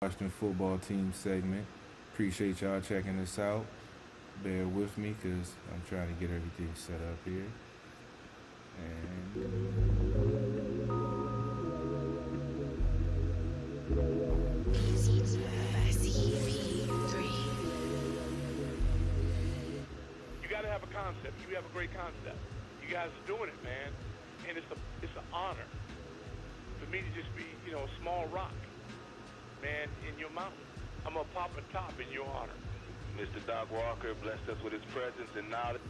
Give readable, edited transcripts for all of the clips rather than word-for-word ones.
Washington football team segment. Appreciate y'all checking us out. Bear with me because I'm trying to get everything set up here. And You got to have a concept. You have a great concept. You guys are doing it, man, and it's an honor for me to just be, a small rock, man, in your mountain. I'm gonna pop a top in your honor. Mr. Doc Walker blessed us with his presence and knowledge.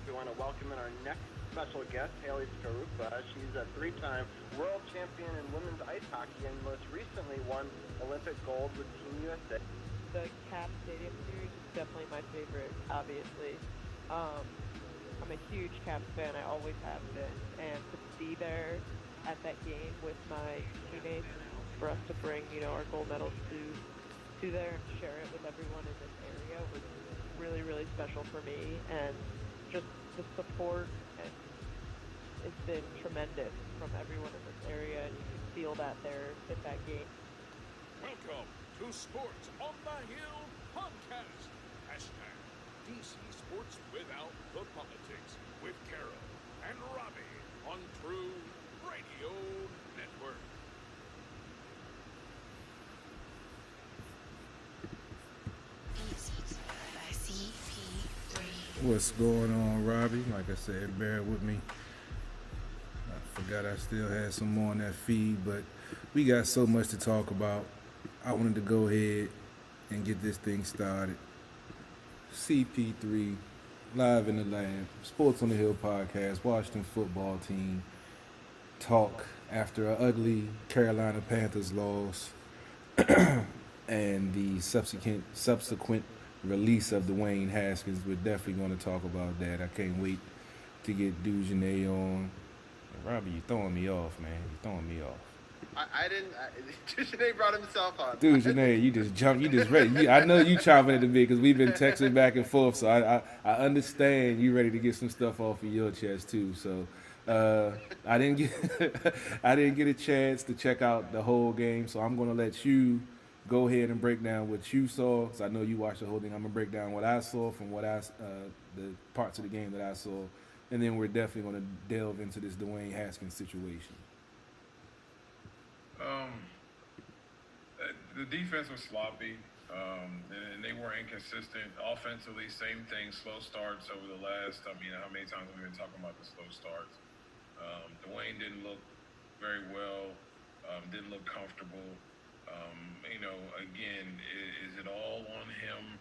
We want to welcome in our next special guest, Haley Skarupa. She's a three-time world champion in women's ice hockey and most recently won Olympic gold with Team USA. The Cap Stadium series is definitely my favorite, obviously. I'm a huge Caps fan, I always have been, and to be there at that game with my teammates, for us to bring, our gold medals to there and share it with everyone in this area was really, really special for me, and just the support and it's been tremendous from everyone in this area, and you can feel that there at that game. Welcome to Sports on the Hill podcast. Hashtag DC Sports Without the Politics with Carol and Robbie on True Radio Network. what's going on, Robbie? Like I said, bear with me. I forgot I still had some more on that feed, but we got so much to talk about. I wanted to go ahead and get this thing started. CP3, live in the lab, Sports on the Hill podcast, Washington football team talk after an ugly Carolina Panthers loss and the subsequent release of Dwayne Haskins. We're definitely going to talk about that. I can't wait to get DujunneaB on. Robbie, you're throwing me off, man. You're throwing me off. I didn't. DujunneaB brought himself on. DujunneaB, you just jumped. You just ready. I know you chopping at the bit because we've been texting back and forth. So I understand you ready to get some stuff off of your chest too. So I didn't get a chance to check out the whole game. So I'm gonna let you go ahead and break down what you saw. Cause I know you watched the whole thing. I'm gonna break down what I saw from the parts of the game that I saw, and then we're definitely gonna delve into this Dwayne Haskins situation. The defense was sloppy, and they were inconsistent. Offensively, same thing, slow starts over the last, how many times have we been talking about the slow starts? Dwayne didn't look very well, didn't look comfortable. Again, is it all on him?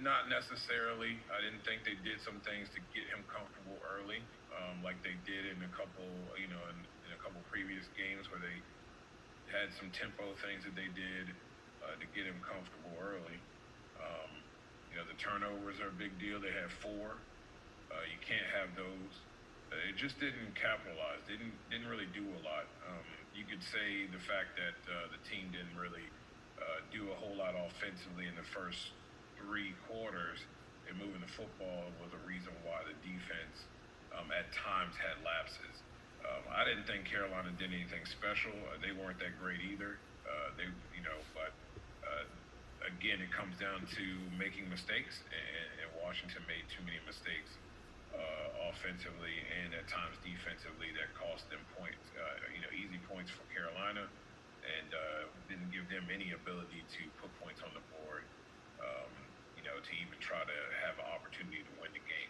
Not necessarily. I didn't think they did some things to get him comfortable early, like they did in a couple, in a couple previous games where they had some tempo things that they did to get him comfortable early. The turnovers are a big deal. They had 4. You can't have those. It just didn't capitalize. Didn't really do a lot. You could say the fact that the team didn't really do a whole lot offensively in the first 3 quarters and moving the football was a reason why the defense at times had lapses. I didn't think Carolina did anything special. They weren't that great either. But again, it comes down to making mistakes, and Washington made too many mistakes offensively and at times defensively that cost them points. Easy points for Carolina, and didn't give them any ability to put points on the board. To even try to have an opportunity to win the game.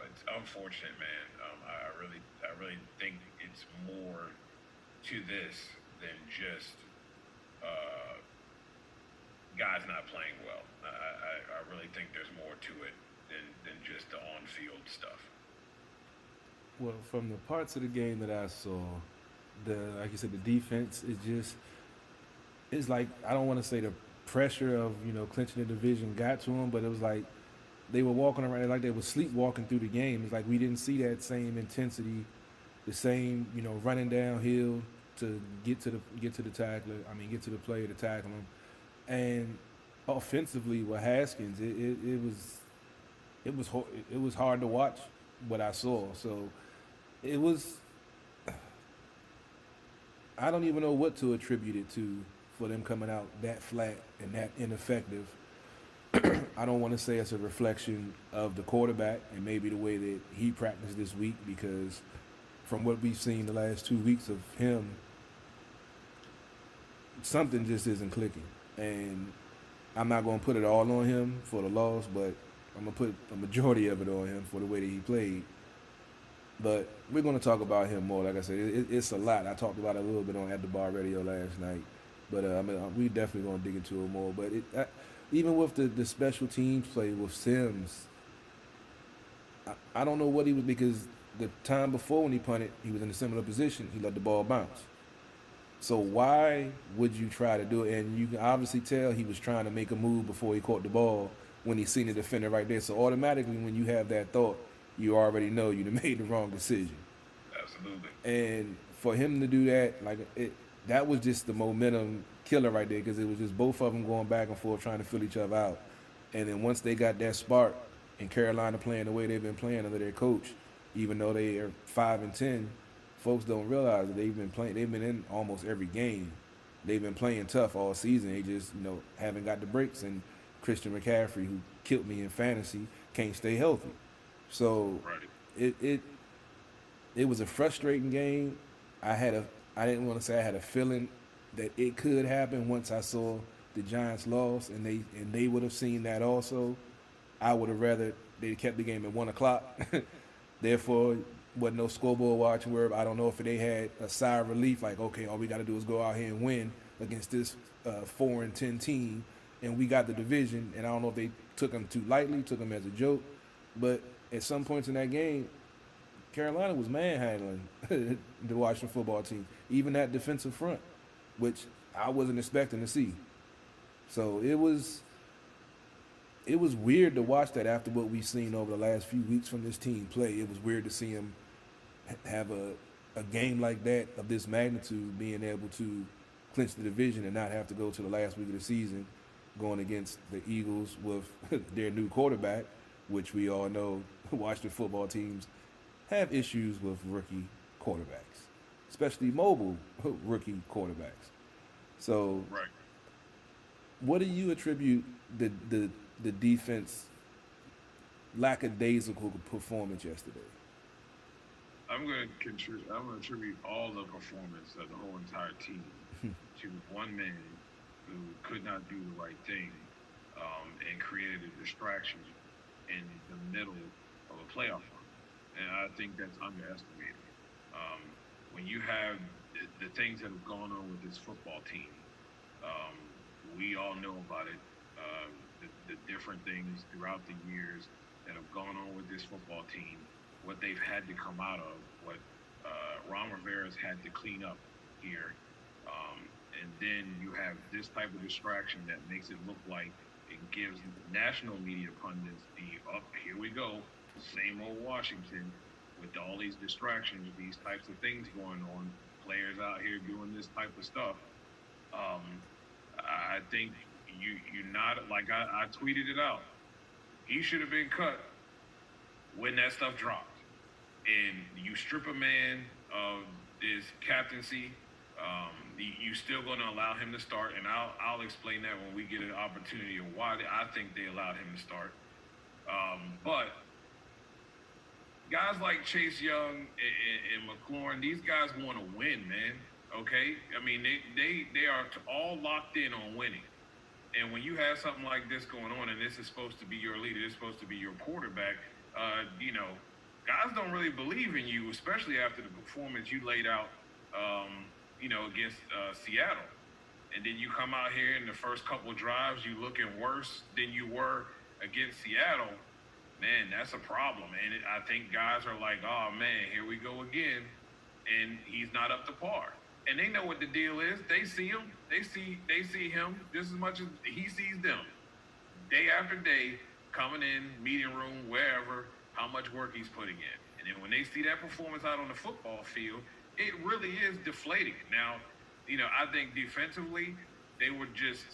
It's unfortunate, man. I really think it's more to this than just guys not playing well. I really think there's more to it than just the on-field stuff. Well, from the parts of the game that I saw, like you said, the defense it's like, I don't want to say the pressure of clinching the division got to them, but it was like they were walking around like they were sleepwalking through the game. It's like we didn't see that same intensity, the same running downhill to get to the tackler. Get to the player to tackle him. And offensively with Haskins, it was hard to watch what I saw. So it was I don't even know what to attribute it to for them coming out that flat and that ineffective. I don't want to say it's a reflection of the quarterback and maybe the way that he practiced this week, because from what we've seen the last 2 weeks of him, something just isn't clicking. And I'm not going to put it all on him for the loss, but I'm going to put a majority of it on him for the way that he played. But we're going to talk about him more. Like I said, it's a lot. I talked about it a little bit on At the Bar Radio last night. But we definitely going to dig into it more. But even with the special teams play with Sims, I don't know what he was, because the time before when he punted, he was in a similar position. He let the ball bounce. So why would you try to do it? And you can obviously tell he was trying to make a move before he caught the ball when he seen the defender right there. So automatically when you have that thought, you already know you made the wrong decision. Absolutely. And for him to do that, that was just the momentum killer right there, because it was just both of them going back and forth trying to fill each other out. And then once they got that spark, and Carolina playing the way they've been playing under their coach, even though they are 5-10, folks don't realize that they've been playing. They've been in almost every game. They've been playing tough all season. They just haven't got the breaks. And Christian McCaffrey, who killed me in fantasy, can't stay healthy. So Right. it was a frustrating game. I didn't want to say I had a feeling that it could happen once I saw the Giants lost, and they would have seen that also. I would have rather they kept the game at 1:00. Therefore, wasn't no scoreboard watching where I don't know if they had a sigh of relief, like, okay, all we got to do is go out here and win against this 4-10 team, and we got the division. And I don't know if they took them too lightly, took them as a joke, but at some points in that game, Carolina was manhandling the Washington football team, even that defensive front, which I wasn't expecting to see. So it was weird to watch that after what we've seen over the last few weeks from this team play. It was weird to see him have a game like that of this magnitude, being able to clinch the division and not have to go to the last week of the season going against the Eagles with their new quarterback, which we all know Washington football teams have issues with rookie quarterbacks, especially mobile rookie quarterbacks. So Right. what do you attribute the defense lackadaisical performance yesterday? I'm going to attribute all the performance of the whole entire team to one man who could not do the right thing, and created a distraction in the middle of a playoff run. And I think that's underestimated. When you have the things that have gone on with this football team, we all know about it. The different things throughout the years that have gone on with this football team, what they've had to come out of, what Ron Rivera's had to clean up here. And then you have this type of distraction that makes it look like it gives national media pundits here we go, same old Washington with all these distractions, these types of things going on, players out here doing this type of stuff. I think you not, like I tweeted it out. He should have been cut when that stuff dropped. And you strip a man of his captaincy, you still going to allow him to start, and I'll explain that when we get an opportunity of why I think they allowed him to start. But guys like Chase Young and McLaurin, these guys want to win, man. Okay, I mean they are all locked in on winning. And when you have something like this going on, and this is supposed to be your leader, this is supposed to be your quarterback, guys don't really believe in you, especially after the performance you laid out, against Seattle. And then you come out here in the first couple of drives, you looking worse than you were against Seattle. Man, that's a problem. And I think guys are like, oh, man, here we go again. And he's not up to par. And they know what the deal is. They see him. They see him just as much as he sees them. Day after day, coming in, meeting room, wherever, how much work he's putting in. And then when they see that performance out on the football field, it really is deflating. Now, I think defensively, they were just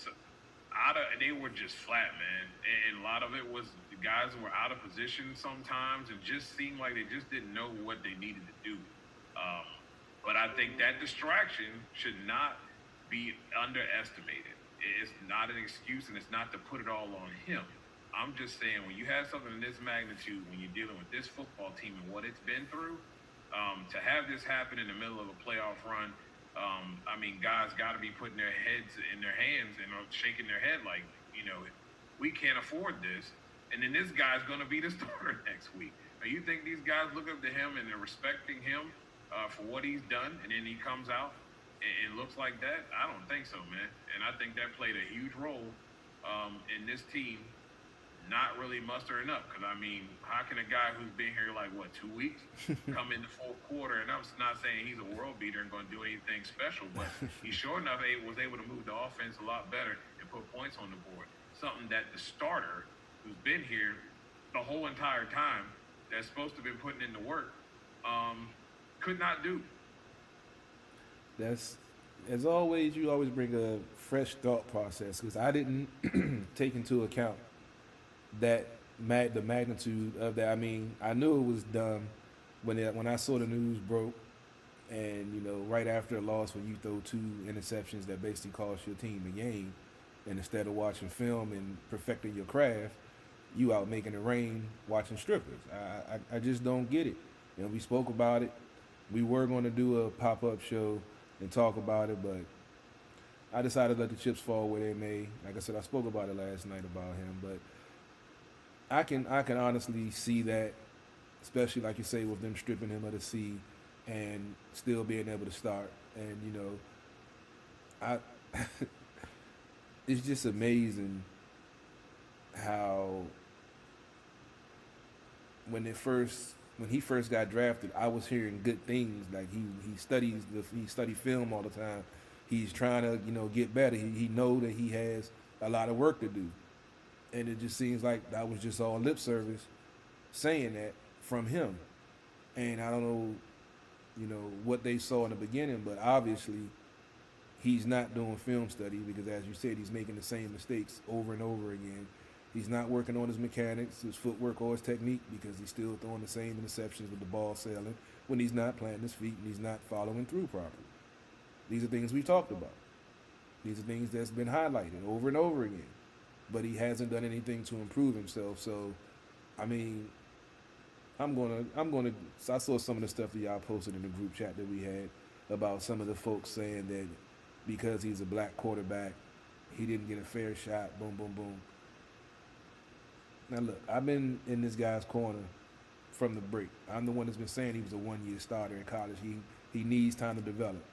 flat, man. And a lot of it was the guys were out of position sometimes and just seemed like they just didn't know what they needed to do. But I think that distraction should not be underestimated. It's not an excuse, and it's not to put it all on him. I'm just saying, when you have something in this magnitude, when you're dealing with this football team and what it's been through, to have this happen in the middle of a playoff run, I mean, guys got to be putting their heads in their hands and shaking their head like, we can't afford this. And then this guy's going to be the starter next week. Now, you think these guys look up to him and they're respecting him for what he's done, and then he comes out and looks like that? I don't think so, man. And I think that played a huge role in this team not really mustering up. Because, I mean, how can a guy who's been here like, 2 weeks come in the fourth quarter? And I'm not saying he's a world beater and going to do anything special, but he sure enough was able to move the offense a lot better and put points on the board. Something that the starter who's been here the whole entire time, that's supposed to have been putting in the work, could not do. That's, as always, you always bring a fresh thought process, because I didn't take into account that the magnitude of that. I mean, I knew it was dumb when I saw the news broke, and right after a loss, when you throw 2 interceptions that basically cost your team the game, and instead of watching film and perfecting your craft, you out making it rain watching strippers. I just don't get it. We spoke about it. We were going to do a pop-up show and talk about it, but I decided to let the chips fall where they may. Like I said, I spoke about it last night about him, but I can honestly see that, especially like you say, with them stripping him of the C and still being able to start. And I it's just amazing how when he first got drafted, I was hearing good things. Like he studied film all the time. He's trying to get better. He know that he has a lot of work to do. And it just seems like that was just all lip service saying that from him. And I don't know, what they saw in the beginning, but obviously he's not doing film study, because, as you said, he's making the same mistakes over and over again. He's not working on his mechanics, his footwork, or his technique, because he's still throwing the same interceptions with the ball sailing when he's not planting his feet and he's not following through properly. These are things we've talked about. These are things that's been highlighted over and over again. But he hasn't done anything to improve himself. So, I mean, I saw some of the stuff that y'all posted in the group chat that we had about some of the folks saying that because he's a black quarterback, he didn't get a fair shot, boom, boom, boom. Now look, I've been in this guy's corner from the break. I'm the one that's been saying he was a one-year starter in college. He needs time to develop.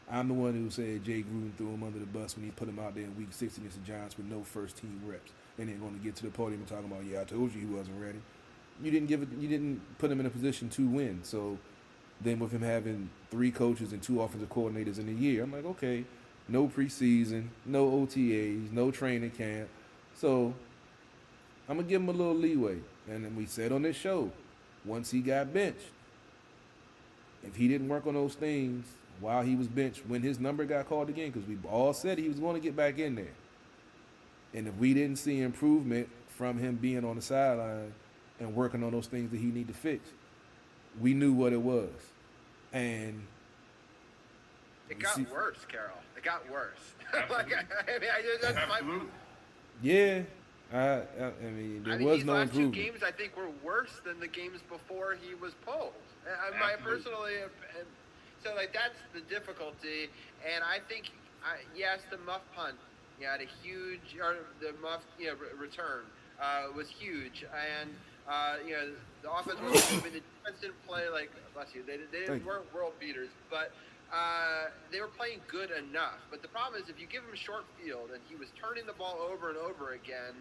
I'm the one who said Jay Gruden threw him under the bus when he put him out there in week 6 against the Giants with no first-team reps, and then going to get to the podium and talking about, I told you he wasn't ready. You didn't put him in a position to win. So then with him having 3 coaches and 2 offensive coordinators in a year, I'm like, okay, no preseason, no OTAs, no training camp. So I'm going to give him a little leeway. And then we said on this show, once he got benched, if he didn't work on those things while he was benched, when his number got called again, because we all said he was going to get back in there. And if we didn't see improvement from him being on the sideline and working on those things that he need to fix, we knew what it was. And it got worse, Carol. It got worse. Yeah. I mean, there was no improvement. These last 2 games, I think, were worse than the games before he was pulled. So, that's the difficulty. And I think, yes, the muff punt, had a huge, or the muff, return was huge. And, the offense was moving. The defense didn't play bless you, they weren't world beaters, but they were playing good enough. But the problem is, if you give him a short field and he was turning the ball over and over again,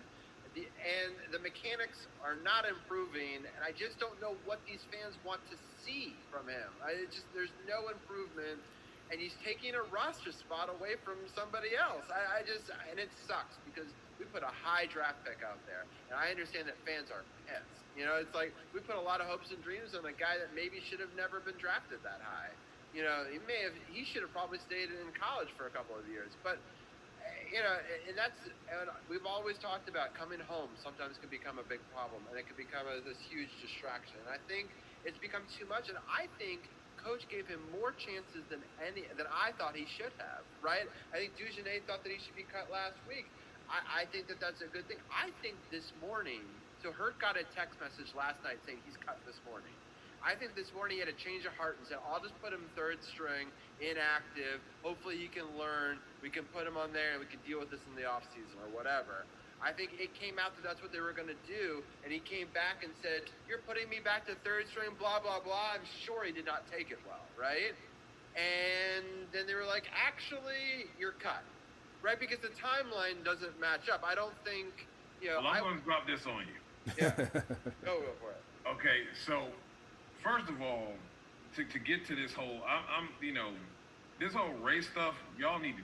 and the mechanics are not improving, and I just don't know what these fans want to see from him. There's no improvement, and he's taking a roster spot away from somebody else. And it sucks, because we put a high draft pick out there, and I understand that fans are pissed. It's like we put a lot of hopes and dreams on a guy that maybe should have never been drafted that high. He should have probably stayed in college for a couple of years, but. And we've always talked about coming home sometimes can become a big problem, and it can become this huge distraction. And I think it's become too much. And I think coach gave him more chances than I thought he should have, right? I think DujunneaB thought that he should be cut last week. I think that that's a good thing. I think this morning, so Hurt got a text message last night saying he's cut this morning. I think this morning he had a change of heart and said, I'll just put him third string, inactive. Hopefully he can learn. We can put him on there and we can deal with this in the offseason or whatever. I think it came out that that's what they were going to do, and he came back and said, you're putting me back to third string, blah, blah, blah. I'm sure he did not take it well, right? And then they were like, actually, you're cut, right? Because the timeline doesn't match up. I don't think, Well, I'm going to drop this on you. Yeah. Go for it. Okay, so first of all, to get to this whole, this whole race stuff, y'all need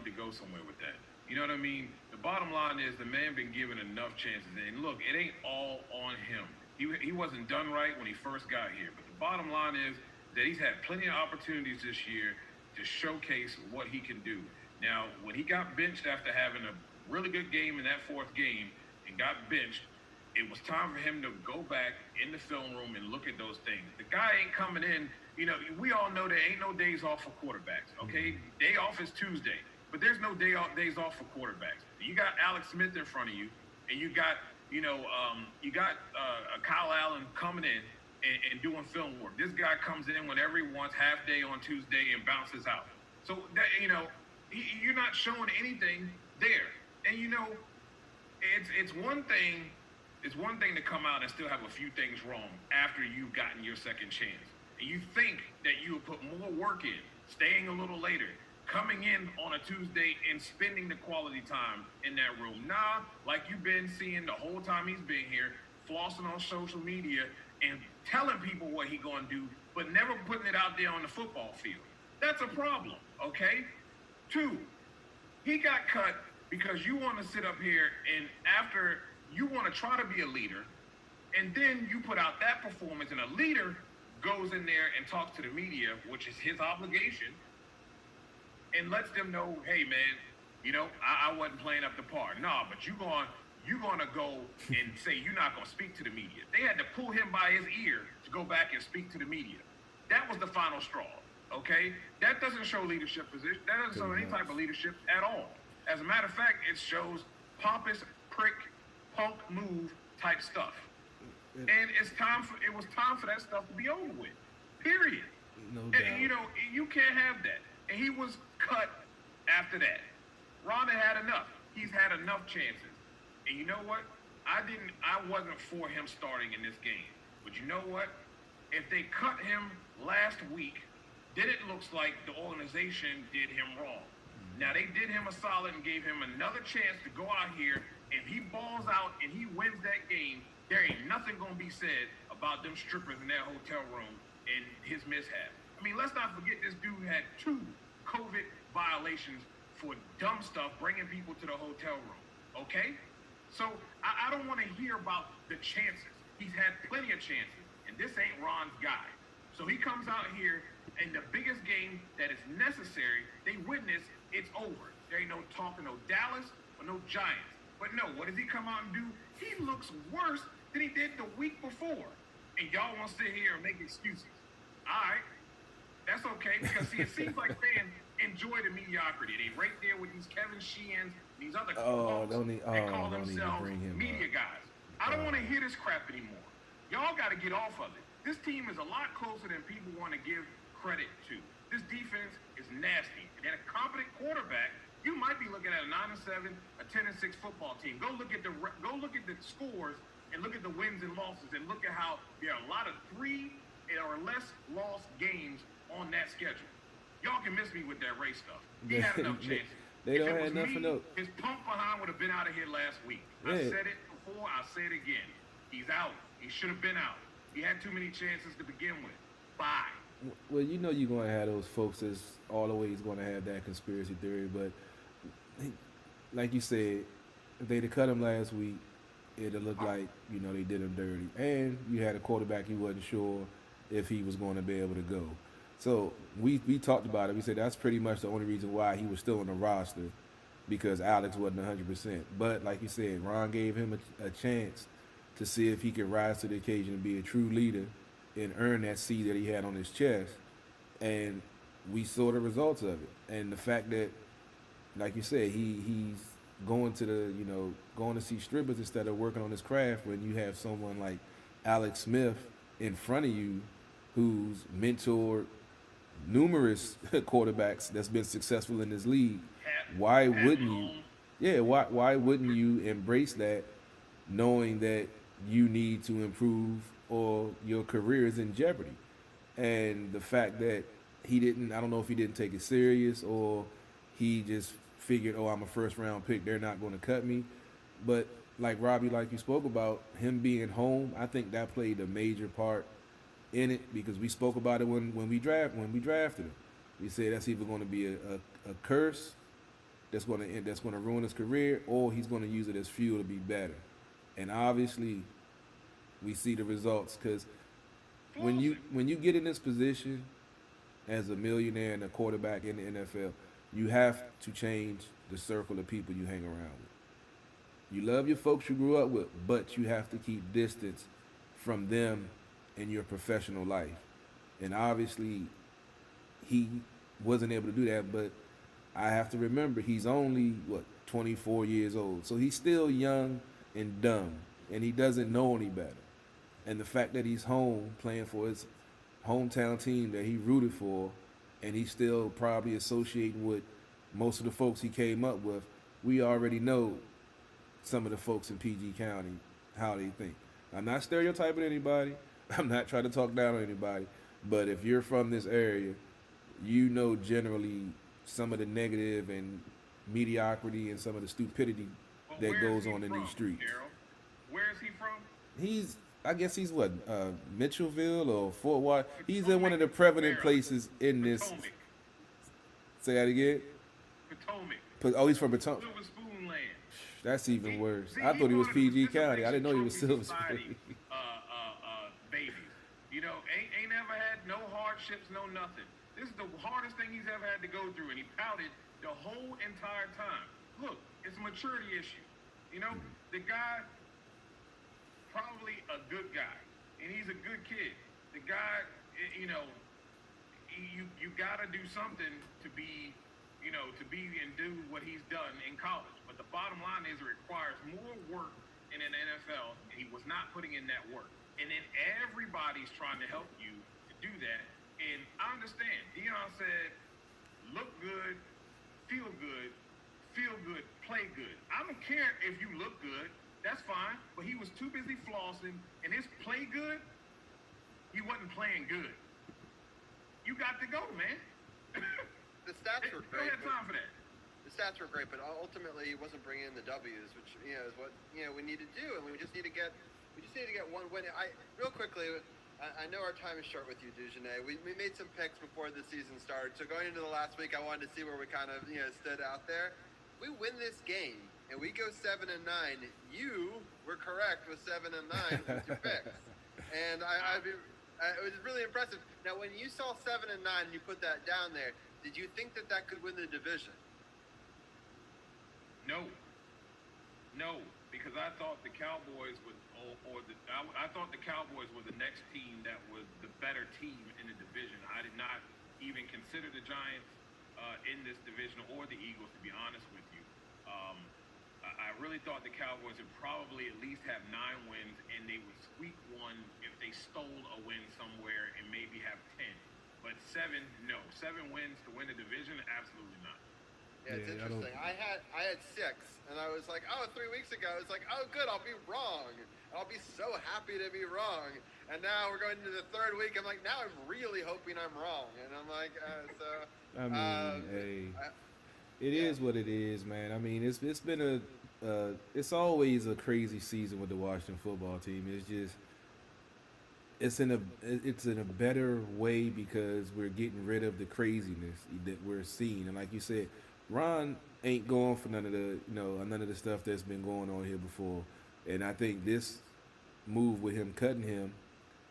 to go somewhere with that. You know what I mean? The bottom line is the man been given enough chances. And look, it ain't all on him. He wasn't done right when he first got here. But the bottom line is that he's had plenty of opportunities this year to showcase what he can do. Now, when he got benched after having a really good game in that fourth game and got benched, it was time for him to go back in the film room and look at those things. The guy ain't coming in. We all know there ain't no days off for quarterbacks, okay? Day off is Tuesday. But there's no days off for quarterbacks. You got Alex Smith in front of you, and you got Kyle Allen coming in and doing film work. This guy comes in whenever he wants, half day on Tuesday, and bounces out. So that you're not showing anything there. And it's one thing. It's one thing to come out and still have a few things wrong after you've gotten your second chance, and you think that you will put more work in, staying a little later, coming in on a Tuesday and spending the quality time in that room. Nah, like you've been seeing the whole time he's been here, flossing on social media and telling people what he gonna do, but never putting it out there on the football field. That's a problem, okay? 2, he got cut because you want to sit up here and after you want to try to be a leader, and then you put out that performance and a leader goes in there and talks to the media, which is his obligation, and lets them know, hey man, I wasn't playing up to par. Nah, but you're gonna go and say you're not gonna speak to the media. They had to pull him by his ear to go back and speak to the media. That was the final straw. Okay? That doesn't show leadership position. That doesn't show any type of leadership at all. As a matter of fact, it shows pompous prick, punk move type stuff. And it was time for that stuff to be over with. Period. No doubt. And, you can't have that. And he was cut after that. Ron had enough. He's had enough chances. And you know what? I wasn't for him starting in this game. But you know what? If they cut him last week, then it looks like the organization did him wrong. Now they did him a solid and gave him another chance to go out here. If he balls out and he wins that game, there ain't nothing gonna be said about them strippers in that hotel room and his mishap. I mean, let's not forget this dude had 2 COVID violations for dumb stuff, bringing people to the hotel room, okay? So I don't want to hear about the chances. He's had plenty of chances, and this ain't Ron's guy. So he comes out here, and the biggest game that is necessary, they witness, it's over. There ain't no talking, no Dallas or no Giants. But no, what does he come out and do? He looks worse than he did the week before. And y'all want to sit here and make excuses. All right. That's okay, because see, it seems like fans enjoy the mediocrity. They right there with these Kevin Sheehan's, these other they call themselves media guys. I don't want to hear this crap anymore. Y'all got to get off of it. This team is a lot closer than people want to give credit to. This defense is nasty. And at a competent quarterback, you might be looking at a 9-7, a 10-6 football team. Go look at the scores and look at the wins and losses and look at how there are a lot of 3 or less lost games on that schedule. Y'all can miss me with that race stuff. He had enough chances. They don't have nothing else. His pump behind would have been out of here last week. Yeah. I said it before, I'll say it again. He's out. He should have been out. He had too many chances to begin with. Bye. Well, you're going to have those folks that's always going to have that conspiracy theory, but like you said, if they'd have cut him last week, it'd have looked like, they did him dirty. And you had a quarterback you wasn't sure if he was going to be able to go. So we talked about it. We said that's pretty much the only reason why he was still on the roster, because Alex wasn't 100%. But like you said, Ron gave him a chance to see if he could rise to the occasion and be a true leader and earn that C that he had on his chest. and we saw the results of it. And the fact that, like you said, he's going to the going to see strippers instead of working on his craft when you have someone like Alex Smith in front of you, who's mentored numerous quarterbacks that's been successful in this league. Why wouldn't you? Yeah, why wouldn't you embrace that, knowing that you need to improve or your career is in jeopardy? And the fact that he didn't, I don't know if he didn't take it serious or he just figured, oh, I'm a first round pick, they're not going to cut me. But like Robbie, like you spoke about, him being home, I think that played a major part in it, because we spoke about it when we drafted him. We said that's either going to be a curse that's going to ruin his career, or he's going to use it as fuel to be better. And obviously, we see the results, because when you get in this position as a millionaire and a quarterback in the NFL, you have to change the circle of people you hang around with. You love your folks you grew up with, but you have to keep distance from them in your professional life. And obviously, he wasn't able to do that, but I have to remember he's only, 24 years old. So he's still young and dumb, and he doesn't know any better. And the fact that he's home playing for his hometown team that he rooted for, and he's still probably associating with most of the folks he came up with, we already know some of the folks in PG County, how they think. I'm not stereotyping anybody. I'm not trying to talk down on anybody. But if you're from this area, you know generally some of the negative and mediocrity and some of the stupidity that goes on in these streets. Carol? Where is he from? I guess he's Mitchellville or Fort Worth. He's in one of the prevalent places in this. Potomac. Say that again? Potomac. Oh, he's from Potomac. Silver Spoon Land. That's even worse. I thought he was PG County. I didn't know he was Silver Spoon. Babies. You know, ain't ever had no hardships, no nothing. This is the hardest thing he's ever had to go through, and he pouted the whole entire time. Look, it's a maturity issue. You know, the guy, probably a good guy, and he's a good kid. The guy, you know, you gotta do something to be, to be and do what he's done in college. But the bottom line is it requires more work in an NFL, and he was not putting in that work. And then everybody's trying to help you to do that. And I understand. Deion said, look good, feel good, play good. I don't care if you look good. That's fine. But he was too busy flossing. And his play good, he wasn't playing good. You got to go, man. The stats were great. Don't have time for that. The stats were great, but ultimately he wasn't bringing in the W's, which is what we need to do, and we just need to get one win. Real quickly, I know our time is short with you, DujunneaB. We made some picks before the season started, so going into the last week, I wanted to see where we kind of stood out there. If we win this game and we go 7-9, you were correct with 7-9 with your picks, and it was really impressive. Now, when you saw 7-9 and you put that down there, did you think that could win the division? No, because I thought the Cowboys would, I thought the Cowboys were the next team that was the better team in the division. I did not even consider the Giants in this division or the Eagles, to be honest with you. I really thought the Cowboys would probably at least have 9 wins, and they would squeak one if they stole a win somewhere and maybe have 10. But 7 wins to win the division, absolutely not. Yeah, it's interesting. I had 6, and I was like, 3 weeks ago, I was like, oh, good, I'll be wrong. I'll be so happy to be wrong. And now we're going into the 3rd week. I'm like, now I'm really hoping I'm wrong. And I'm like, it is what it is, man. I mean, it's been it's always a crazy season with the Washington football team. It's just, it's in a better way because we're getting rid of the craziness that we're seeing. And like you said, Ron ain't going for none of the stuff that's been going on here before. And I think this move with him cutting him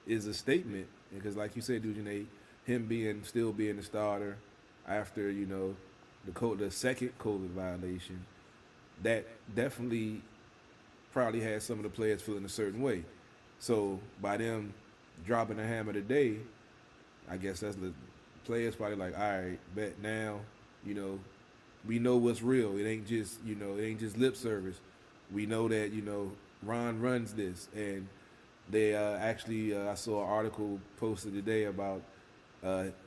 is a statement, because like you said, DujunneaB, him still being the starter after the second COVID violation, that definitely probably had some of the players feeling a certain way. So by them dropping the hammer today, I guess that's players probably like, all right, bet now, you know, we know what's real. It ain't just, it ain't just lip service. We know that, Ron runs this, and they actually, I saw an article posted today about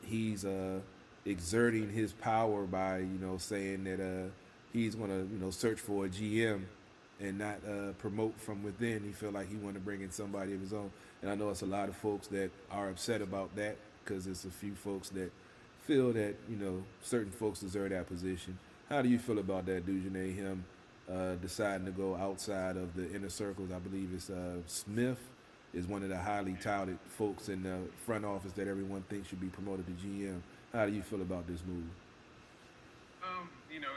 he's exerting his power by, saying that he's gonna, search for a GM and not promote from within. He felt like he wanted to bring in somebody of his own, and I know it's a lot of folks that are upset about that because it's a few folks that feel that certain folks deserve that position. How do you feel about that, Dujunne? Him deciding to go outside of the inner circles. I believe it's Smith is one of the highly touted folks in the front office that everyone thinks should be promoted to GM. How do you feel about this move?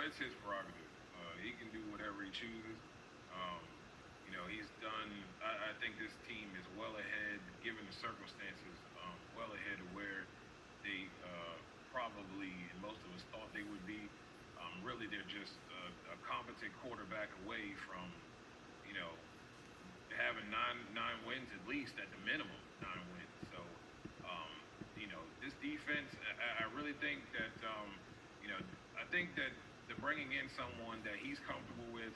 It's his prerogative. He can do whatever he chooses. Um, he's done. I think this team is well ahead, given the circumstances, well ahead of where they probably, and most of us thought they would be. Really, they're just a competent quarterback away from, you know, having nine wins at least at the minimum, 9 wins. So, this defense, I really think that, I think that the bringing in someone that he's comfortable with,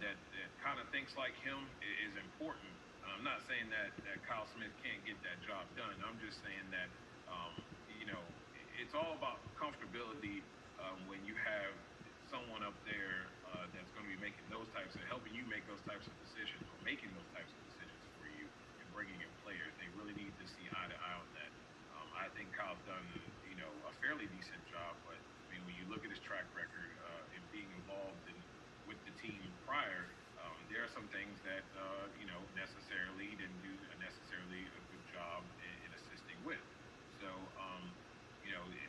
that kind of thinks like him is important. I'm not saying that Kyle Smith can't get that job done. I'm just saying that, you know, it's all about comfortability when you have someone up there that's going to be making those types of helping you make those types of decisions or making those types of decisions for you and bringing in players. They really need to see eye to eye on that. I think Kyle's done, a fairly decent job, but I mean, when you look at his track record and being involved with the team prior, there are some things that necessarily he didn't do necessarily a good job in assisting with. So,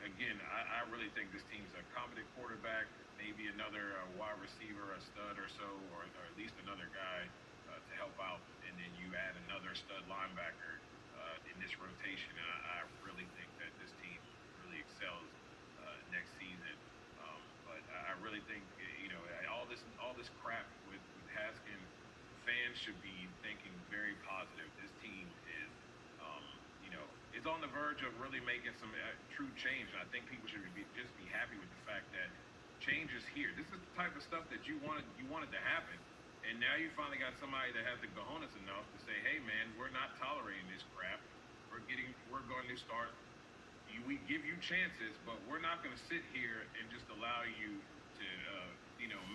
again, I really think this team's a competent quarterback, maybe another wide receiver, a stud or so, or at least another guy to help out, and then you add another stud linebacker in this rotation. And I really think that this team really excels next season. But I really think all this crap with Haskins, fans should be thinking very positive. This team is, is on the verge of really making some true change. And I think people should just be happy with the fact that change is here. This is the type of stuff that you wanted to happen. And now you finally got somebody that has the cojones enough to say, hey man, we're not tolerating this crap. We're going to start. We give you chances, but we're not going to sit here and just allow you to,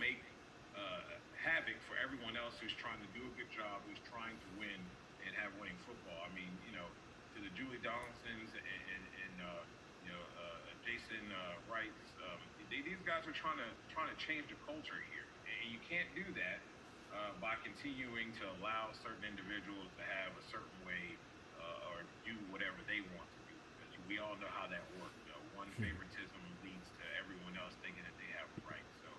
make havoc for everyone else who's trying to do a good job, who's trying to win and have winning football. I mean, to the Julie Donaldsons and Jason Wrights, these guys are trying to change the culture here, and you can't do that by continuing to allow certain individuals to have a certain way or do whatever they want to do. Because we all know how that works. One favoritism leads to everyone else thinking that they have a right. So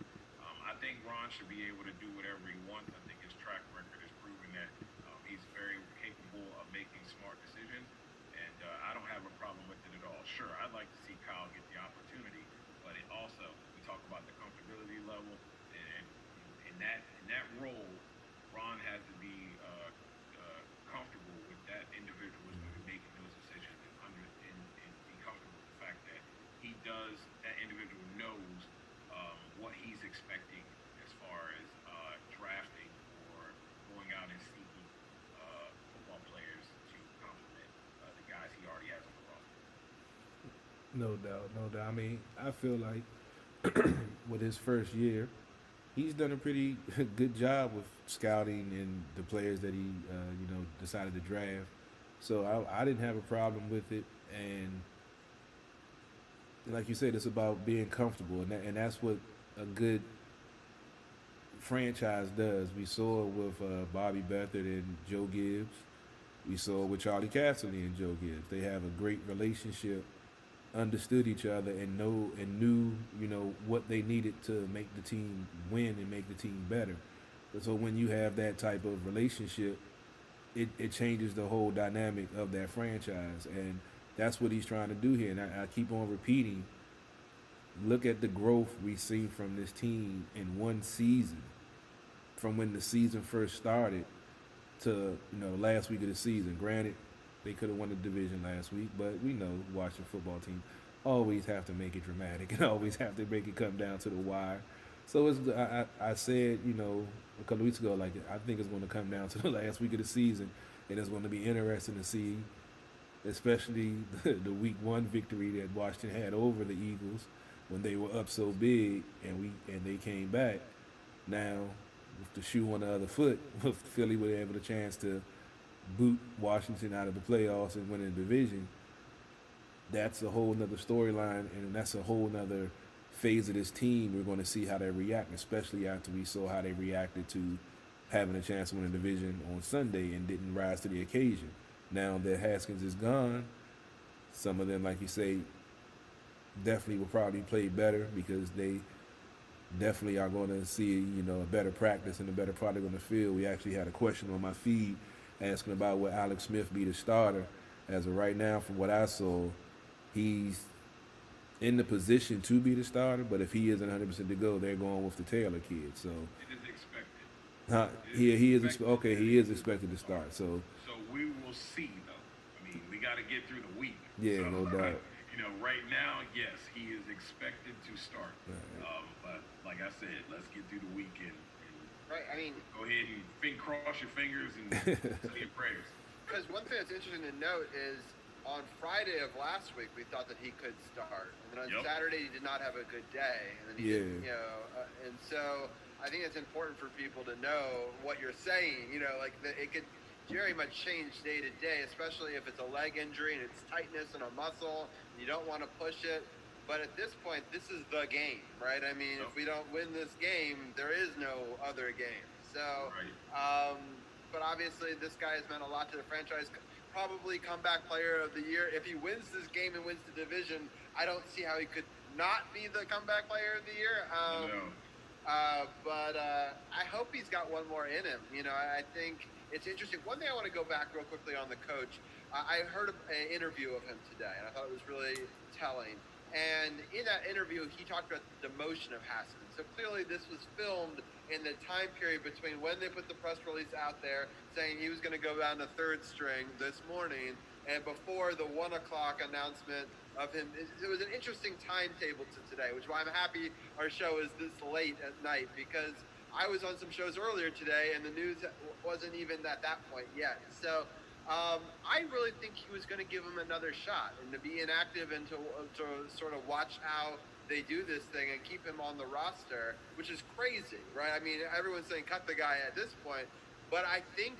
I think Ron should be able to do whatever he wants. I think his track record has proven that he's very capable of making smart decisions, and I don't have a problem with it at all. Sure, I'd like to see Kyle get the opportunity, but it also, we talk about the comfortability level, and in that role, Ron has to be comfortable with that individual is going to be making those decisions and be comfortable with the fact that that individual knows what he's expecting as far as drafting or going out and seeking football players to complement the guys he already has on the roster. No doubt, no doubt. I mean, I feel like with his first year, he's done a pretty good job with scouting and the players that he, decided to draft. So I didn't have a problem with it, and like you said, it's about being comfortable, and that's what a good franchise does. We saw it with Bobby Beathard and Joe Gibbs. We saw it with Charlie Casserly and Joe Gibbs. They have a great relationship, understood each other, and knew what they needed to make the team win and make the team better. So when you have that type of relationship, it changes the whole dynamic of that franchise, and that's what he's trying to do here. And I keep on repeating, look at the growth we've seen from this team in one season, from when the season first started to last week of the season. Granted, they could have won the division last week, but we know, watching football team, always have to make it dramatic and always have to make it come down to the wire. So I said, a couple of weeks ago, like I think it's going to come down to the last week of the season, and it's going to be interesting to see, especially the week one victory that Washington had over the Eagles when they were up so big, and they came back. Now, with the shoe on the other foot, with Philly were able to chance to boot Washington out of the playoffs and win the division, that's a whole nother storyline, and that's a whole nother phase of this team. We're going to see how they react, especially after we saw how they reacted to having a chance to win a division on Sunday and didn't rise to the occasion. Now that Haskins is gone, some of them, like you say, definitely will probably play better because they definitely are going to see, a better practice and a better product on the field. We actually had a question on my feed asking about would Alex Smith be the starter. As of right now, from what I saw, he's in the position to be the starter, but if he isn't 100% to go, they're going with the Taylor kid. So It is expected. he is okay. He is expected to start. So we will see, though. I mean, we got to get through the week. Yeah, no doubt. Right now, yes, he is expected to start. Right. But like I said, let's get through the weekend. Right. I mean, Go ahead and cross your fingers and say your prayers. because one thing that's interesting to note is on Friday of last week we thought that he could start, and then on Yep. Saturday he did not have a good day, and then he Yeah. didn't, and so I think it's important for people to know what you're saying. It could very much change day to day, especially if it's a leg injury and it's tightness in a muscle. And you don't want to push it. But at this point, this is the game, right? I mean, if we don't win this game, there is no other game. So, Right. but obviously, this guy has meant a lot to the franchise. Probably comeback player of the year. If he wins this game and wins the division, I don't see how he could not be the comeback player of the year. But I hope he's got one more in him. I think it's interesting. One thing I want to go back real quickly on the coach. I heard an interview of him today, and I thought it was really telling. And in that interview, he talked about the demotion of Haskins. So clearly this was filmed in the time period between when they put the press release out there saying he was going to go down to third string this morning and before the 1 o'clock announcement of him. It was an interesting timetable to today, which is why I'm happy our show is this late at night, because I was on some shows earlier today and the news wasn't even at that point yet. So I really think he was going to give him another shot and to be inactive and to sort of watch how they do this thing and keep him on the roster, which is crazy, right? I mean, everyone's saying cut the guy at this point, but I think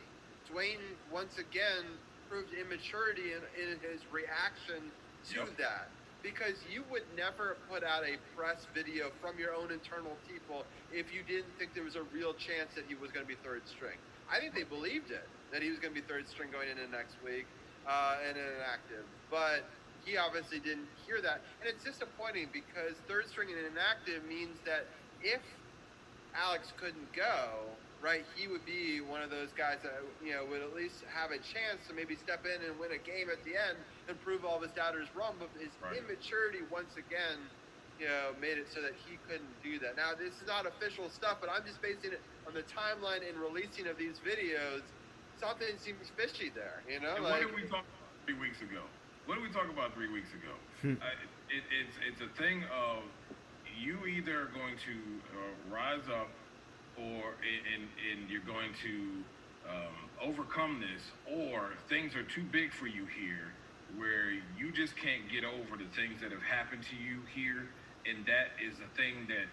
Dwayne once again proved immaturity in his reaction to that, because you would never put out a press video from your own internal people if you didn't think there was a real chance that he was going to be third string. I think they believed it, that he was going to be third string going into next week and inactive. But he obviously didn't hear that. And it's disappointing because third string and inactive means that if Alex couldn't go, right, he would be one of those guys that, would at least have a chance to maybe step in and win a game at the end and prove all of his doubters wrong. But his immaturity once again, made it so that he couldn't do that. Now, this is not official stuff, but I'm just basing it on the timeline and releasing of these videos. Something seems fishy there, And what did we talk about 3 weeks ago? What did we talk about 3 weeks ago? It's a thing of you either are going to rise up and you're going to overcome this, or things are too big for you here where you just can't get over the things that have happened to you here, and that is a thing that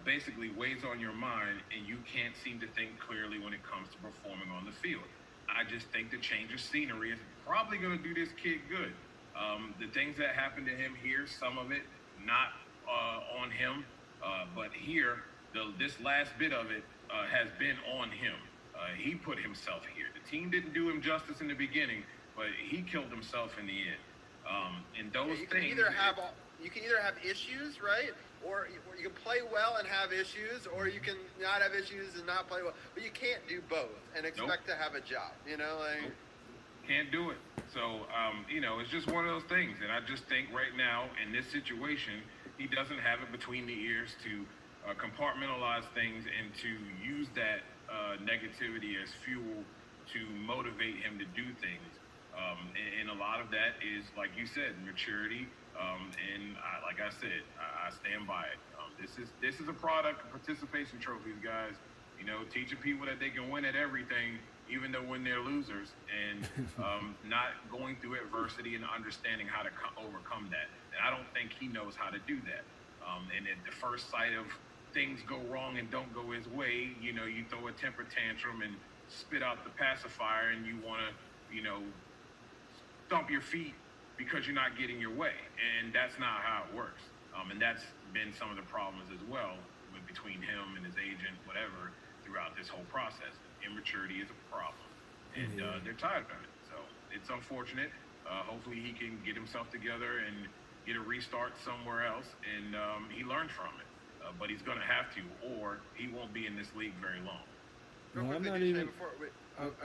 basically weighs on your mind, and you can't seem to think clearly when it comes to performing on the field. I just think the change of scenery is probably going to do this kid good. The things that happened to him here, some of it not on him, but here, this last bit of it has been on him. He put himself here. The team didn't do him justice in the beginning, but he killed himself in the end. And those you things. You can either have issues, right? Or you can play well and have issues, or you can not have issues and not play well. But you can't do both and expect to have a job, Can't do it. So, it's just one of those things. And I just think right now, in this situation, he doesn't have it between the ears to compartmentalize things and to use that negativity as fuel to motivate him to do things. And a lot of that is, like you said, maturity And like I said, I stand by it. This is a product of participation trophies, guys. You know, teaching people that they can win at everything, even though when they're losers, and not going through adversity and understanding how to overcome that. And I don't think he knows how to do that. And at the first sight of things go wrong and don't go his way, you know, you throw a temper tantrum and spit out the pacifier, and you want to, you know, stomp your feet because you're not getting your way, and that's not how it works. And that's been some of the problems as well between him and his agent, whatever, throughout this whole process. Immaturity is a problem, and they're tired of it. So it's unfortunate. Hopefully he can get himself together and get a restart somewhere else, and he learned from it. But he's going to have to, or he won't be in this league very long. Real No, I'm quickly, not even.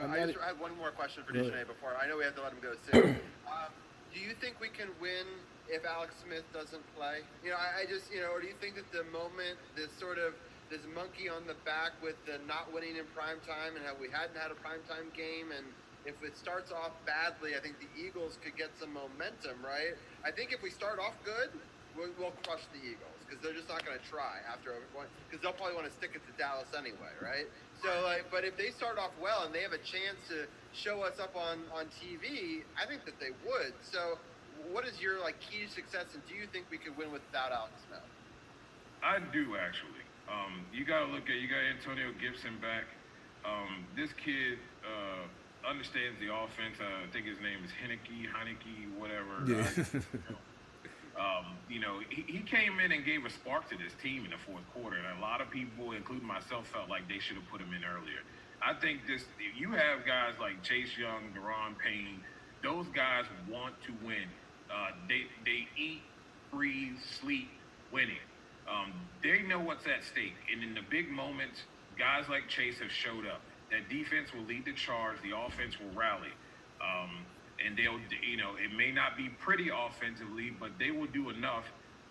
I just have one more question for DujunneaB before. I know we have to let him go soon. Do you think we can win if Alex Smith doesn't play? You know, I just, you know, or do you think that the moment, this monkey on the back with the not winning in prime time and how we hadn't had a prime time game, and if it starts off badly, I think the Eagles could get some momentum, right? I think if we start off good, we'll crush the Eagles because they're just not going to try after one, because they'll probably want to stick it to Dallas anyway, right? So, like, but if they start off well and they have a chance to show us up on TV, I think that they would. So, what is your key to success, and do you think we could win without Alex Smith? I do actually. You got Antonio Gibson back. This kid understands the offense. I think his name is Heineke, whatever. Yeah. You know, he came in and gave a spark to this team in the fourth quarter, and a lot of people, including myself, felt like they should have put him in earlier. I think you have guys like Chase Young, Deron Payne. Those guys want to win. They eat, breathe, sleep winning. They know what's at stake, and in the big moments, guys like Chase have showed up. That defense will lead the charge. The offense will rally. And they'll, you know, it may not be pretty offensively, but they will do enough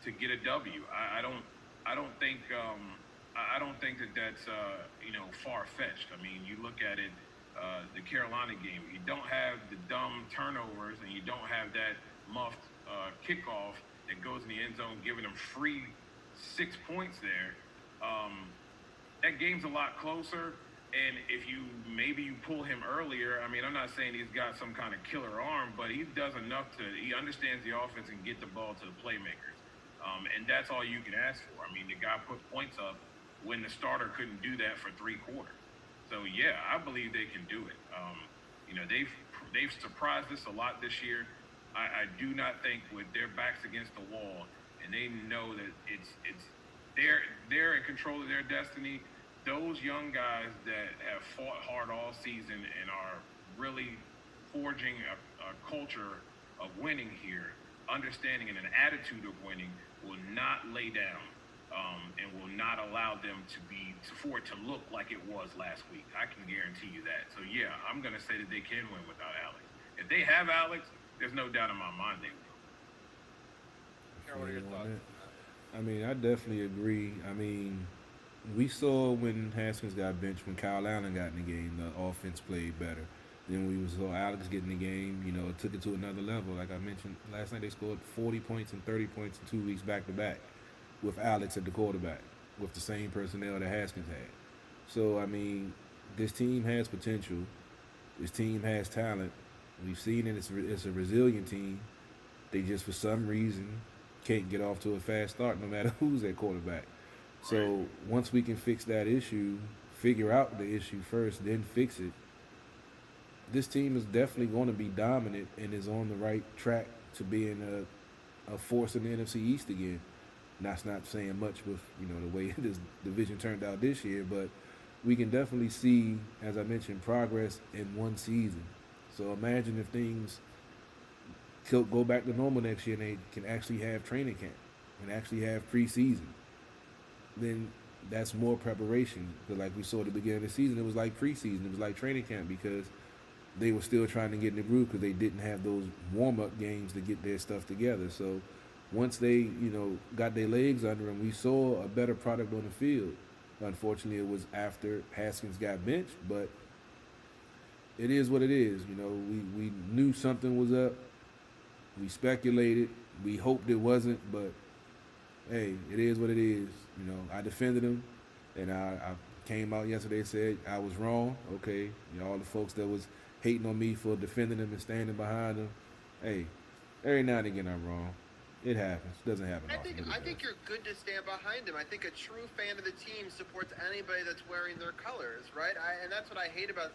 to get a W. I don't think that that's you know, far fetched. I mean, you look at it, the Carolina game. You don't have the dumb turnovers, and you don't have that muffed kickoff that goes in the end zone, giving them free 6 points there. That game's a lot closer. And if maybe you pull him earlier, I mean, I'm not saying he's got some kind of killer arm, but he does enough he understands the offense and get the ball to the playmakers. And that's all you can ask for. I mean, the guy put points up when the starter couldn't do that for 3 quarters. So yeah, I believe they can do it. You know, they've surprised us a lot this year. I do not think with their backs against the wall, and they know that they're in control of their destiny. Those young guys that have fought hard all season and are really forging a culture of winning here, understanding and an attitude of winning, will not lay down and will not allow them for it to look like it was last week. I can guarantee you that. So yeah, I'm going to say that they can win without Alex. If they have Alex, there's no doubt in my mind they will. Carol, what are your thoughts? I mean, I definitely agree. I mean, we saw when Haskins got benched, when Kyle Allen got in the game, the offense played better. Then we saw Alex get in the game, you know, it took it to another level. Like I mentioned last night, they scored 40 points and 30 points in 2 weeks back to back with Alex at the quarterback, with the same personnel that Haskins had. So, I mean, this team has potential. This team has talent. We've seen it. It's a resilient team. They just, for some reason, can't get off to a fast start no matter who's at quarterback. So once we can fix that issue, figure out the issue first, then fix it, this team is definitely going to be dominant and is on the right track to being a force in the NFC East again. That's not saying much with, you know, the way this division turned out this year, but we can definitely see, as I mentioned, progress in one season. So imagine if things go back to normal next year and they can actually have training camp and actually have preseason. Then that's more preparation. Because like we saw at the beginning of the season, it was like preseason. It was like training camp because they were still trying to get in the groove because they didn't have those warm-up games to get their stuff together. So once they, you know, got their legs under them, we saw a better product on the field. Unfortunately, it was after Haskins got benched, but it is what it is. You know, we knew something was up. We speculated. We hoped it wasn't, but hey, it is what it is. I defended him, and I came out yesterday and said I was wrong. Okay, all the folks that was hating on me for defending him and standing behind him. Hey, every now and again I'm wrong. It happens. Doesn't happen I often. think But I think you're good to stand behind him. I think a true fan of the team supports anybody that's wearing their colors, right? And that's what I hate about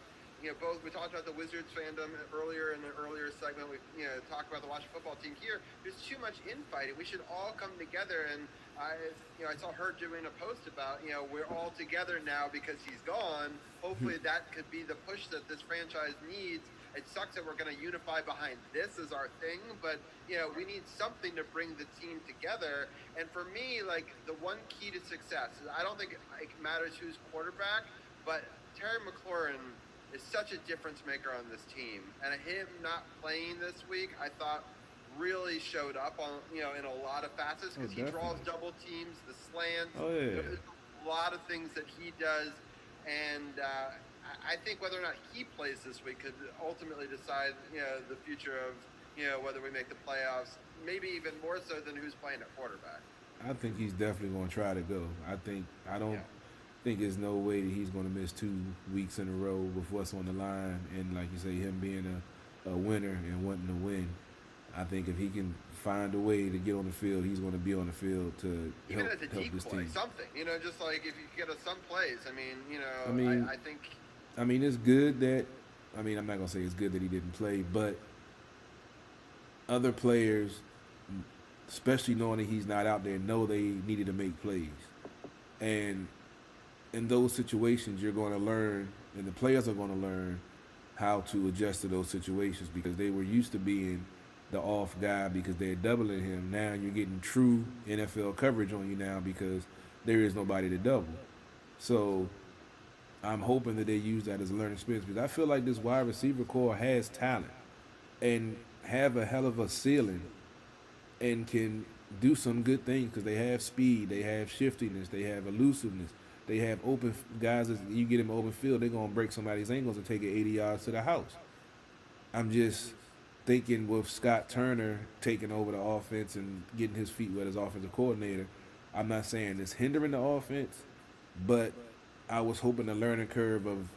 both. We talked about the Wizards fandom earlier in the earlier segment. We talked about the Washington football team here. There's too much infighting. We should all come together. And I saw her doing a post about we're all together now because he's gone. Hopefully that could be the push that this franchise needs. It sucks that we're going to unify behind this as our thing, but we need something to bring the team together. And for me, like, the one key to success is I don't think it matters who's quarterback, but Terry McLaurin is such a difference maker on this team, and him not playing this week, I thought really showed up on in a lot of facets because he draws double teams, the slants. Oh yeah. There's a lot of things that he does, and I think whether or not he plays this week could ultimately decide, the future of, whether we make the playoffs. Maybe even more so than who's playing at quarterback. I think he's definitely going to try to go. I don't think there's no way that he's going to miss 2 weeks in a row with what's on the line, and like you say, him being a winner and wanting to win. I think if he can find a way to get on the field, he's going to be on the field to even help as a this decoy, team. something, just like if you get us some plays. I think. I mean, it's good that. I'm not going to say it's good that he didn't play, but other players, especially knowing that he's not out there, know they needed to make plays. And in those situations, you're going to learn, and the players are going to learn how to adjust to those situations because they were used to being the off guy because they're doubling him. Now you're getting true NFL coverage on you now because there is nobody to double. So I'm hoping that they use that as a learning experience because I feel like this wide receiver core has talent and have a hell of a ceiling and can do some good things because they have speed, they have shiftiness, they have elusiveness, they have open guys. As you get them open field, they're gonna break somebody's ankles and take it 80 yards to the house. I'm just thinking with Scott Turner taking over the offense and getting his feet wet as offensive coordinator. I'm not saying it's hindering the offense, but I was hoping the learning curve of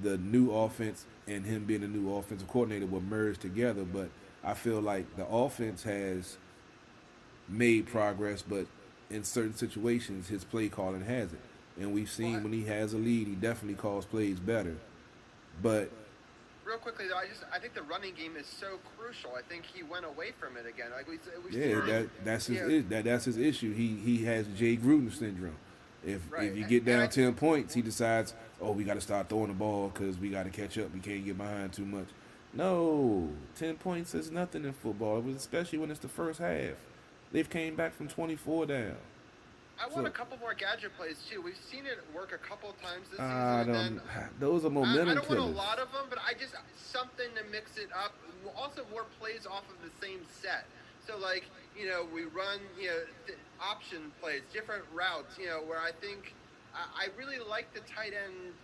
the new offense and him being a new offensive coordinator would merge together. But I feel like the offense has made progress, but in certain situations, his play calling hasn't. And we've seen when he has a lead, he definitely calls plays better. But real quickly though, I think the running game is so crucial. I think he went away from it again. Like that's his issue. He has Jay Gruden syndrome. If you get down 10 points, he decides, we got to start throwing the ball because we got to catch up. We can't get behind too much. No, 10 points is nothing in football, especially when it's the first half. They've came back from 24 down. I want a couple more gadget plays too. We've seen it work a couple times this season. Those are momentum I don't killers. want a lot of them, but I just something to mix it up. Also, more plays off of the same set. So we run option plays, different routes. Where I think I really like the tight end.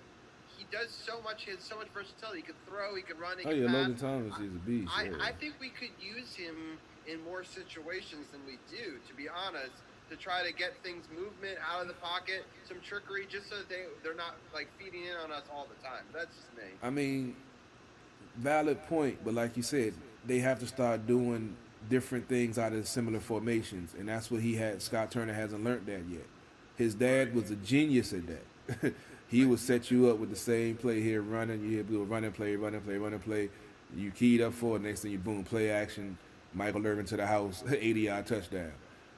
He does so much. He has so much versatility. He can throw. He can run. He can pass. Logan Thomas is a beast. I think we could use him in more situations than we do, to be honest, to try to get things movement out of the pocket, some trickery, just so that they're not feeding in on us all the time. That's just me. Valid point, but like you said, they have to start doing different things out of similar formations, and that's what he had. Scott Turner hasn't learned that yet. His dad was a genius at that. He would set you up with the same play here, running. You do a running play. You keyed up for it. Next thing you boom, play action. Michael Irvin to the house, 80-yard touchdown.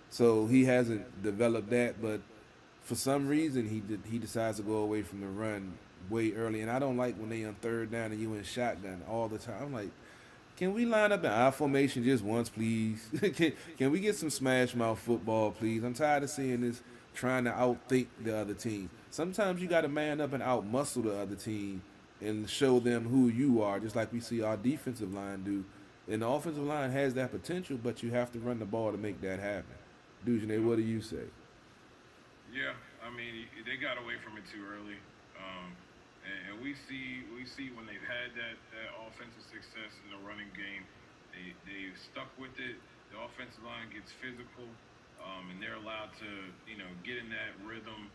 So he hasn't developed that, but for some reason he decides to go away from the run way early. And I don't like when they on third down and you in shotgun all the time. I'm like, can we line up in our formation just once, please? Can we get some smash mouth football, please? I'm tired of seeing this trying to outthink the other team. Sometimes you got to man up and out-muscle the other team and show them who you are, just like we see our defensive line do. And the offensive line has that potential, but you have to run the ball to make that happen. DujunneaB, what do you say? Yeah, they got away from it too early, and we see when they've had that offensive success in the running game, they've stuck with it. The the offensive line gets physical, and they're allowed to, get in that rhythm,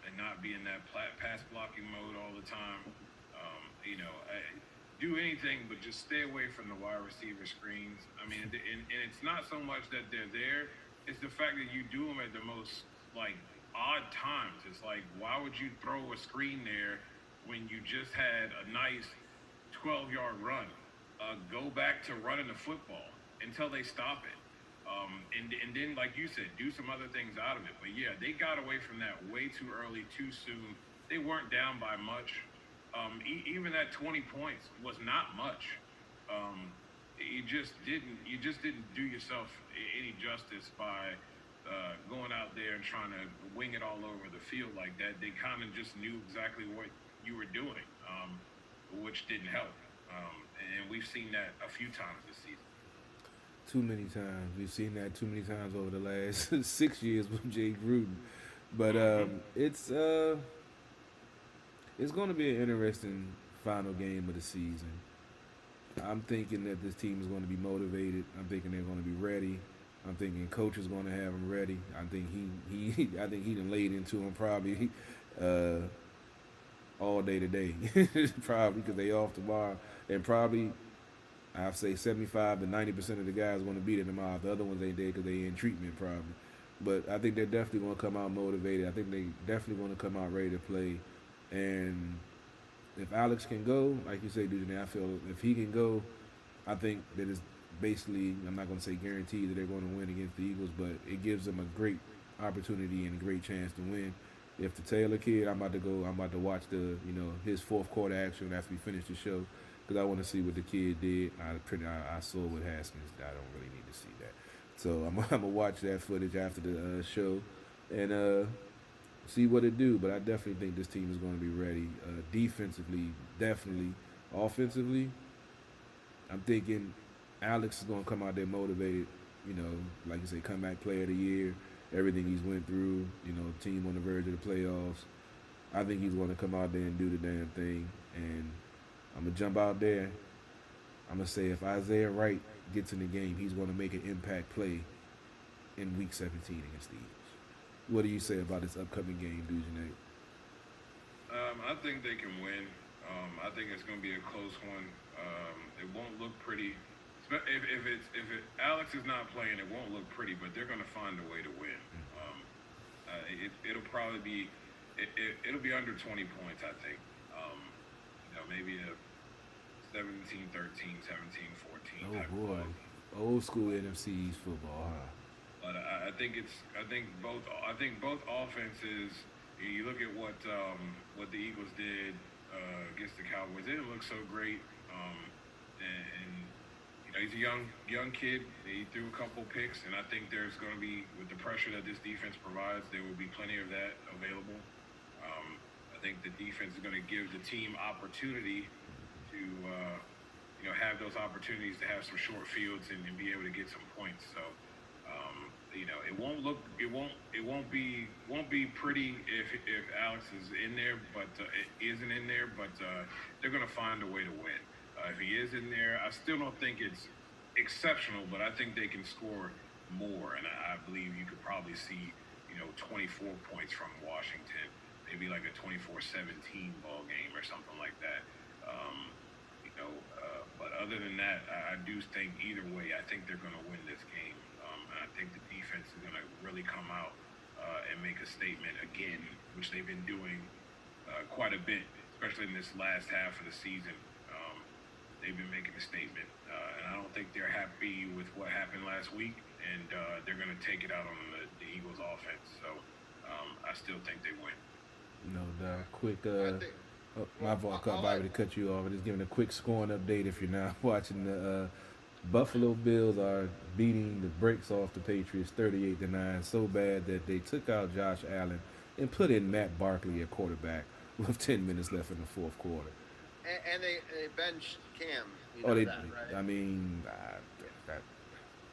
and not be in that pass blocking mode all the time. Do anything but just stay away from the wide receiver screens. I mean, and it's not so much that they're there; it's the fact that you do them at the most like odd times. It's like, why would you throw a screen there when you just had a nice 12-yard run? Go back to running the football until they stop it. And then, like you said, do some other things out of it. But yeah, they got away from that way too early, too soon. They weren't down by much. Even that 20 points was not much. You just didn't do yourself any justice by going out there and trying to wing it all over the field like that. They kind of just knew exactly what you were doing, which didn't help. And we've seen that a few times this season. Too many times. We've seen that too many times over the last 6 years with Jay Gruden. But it's going to be an interesting final game of the season. I'm thinking that this team is going to be motivated. I'm thinking they're going to be ready. I'm thinking coach is going to have them ready. I think he done laid into them probably all day today, probably because they off tomorrow, and probably I'd say 75 to 90% of the guys want to be there tomorrow. The other ones ain't there because they in treatment probably. But I think they're definitely going to come out motivated. I think they definitely want to come out ready to play. And if Alex can go, like you say, DujunneaB, I feel if he can go, I think that it's basically, I'm not going to say guaranteed that they're going to win against the Eagles, but it gives them a great opportunity and a great chance to win. If the Taylor kid, I'm about to watch his fourth quarter action after we finish the show because I want to see what the kid did. I saw with Haskins. I don't really need to see that. So I'm going to watch that footage after the show and see what it do. But I definitely think this team is going to be ready. Defensively, definitely. Offensively, I'm thinking Alex is going to come out there motivated. Like you say, comeback player of the year. Everything he's went through, team on the verge of the playoffs. I think he's going to come out there and do the damn thing. And I'm going to jump out there. I'm going to say if Isaiah Wright gets in the game, he's going to make an impact play in Week 17 against the Eagles. What do you say about this upcoming game, DujunneaB? I think they can win. I think it's going to be a close one. It won't look pretty. If Alex is not playing, it won't look pretty, but they're going to find a way to win. It'll probably be it'll be under 20 points, I think. Maybe a 17-13, 17-14. Oh boy, old school NFC East football, huh? But I think both offenses. You look at what the Eagles did against the Cowboys. It didn't look so great, and he's a young kid. He threw a couple picks, and I think there's going to be, with the pressure that this defense provides, there will be plenty of that available. I think the defense is going to give the team opportunity to have those opportunities to have some short fields and be able to get some points. So it won't be pretty if Alex is in there, but it isn't in there. But they're going to find a way to win. If he is in there, I still don't think it's exceptional, but I think they can score more. And I believe you could probably see 24 points from Washington. Maybe like a 24-17 ball game or something like that. But other than that, I do think either way, I think they're going to win this game. And I think the defense is going to really come out and make a statement again, which they've been doing quite a bit, especially in this last half of the season. They've been making a statement. And I don't think they're happy with what happened last week, and they're going to take it out on the Eagles offense. So I still think they win. No doubt. Quick, my fault, Bobby, to cut you off. Just giving a quick scoring update. If you're now watching, the Buffalo Bills are beating the brakes off the Patriots 38-9, so bad that they took out Josh Allen and put in Matt Barkley at quarterback with 10 minutes left in the fourth quarter. And they benched Cam. They, that, right? I mean,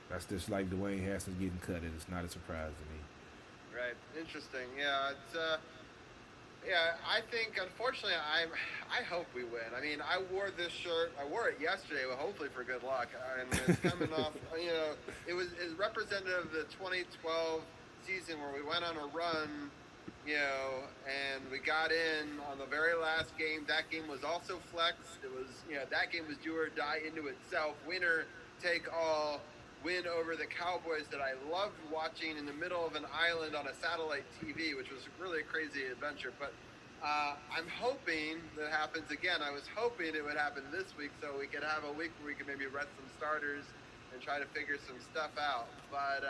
that's just like Dwayne Haskins getting cut. It's not a surprise to me. Right. Interesting. Yeah. It's Yeah, I think unfortunately I hope we win. I mean, I wore this shirt. I wore it yesterday, well, hopefully for good luck. And it's coming off. It was representative of the 2012 season where we went on a run. And we got in on the very last game. That game was also flexed. It was, that game was do or die into itself. Winner take all. Win over the Cowboys that I loved watching in the middle of an island on a satellite TV, which was really a crazy adventure. But I'm hoping that happens again. I was hoping it would happen this week so we could have a week where we could maybe rest some starters and try to figure some stuff out. But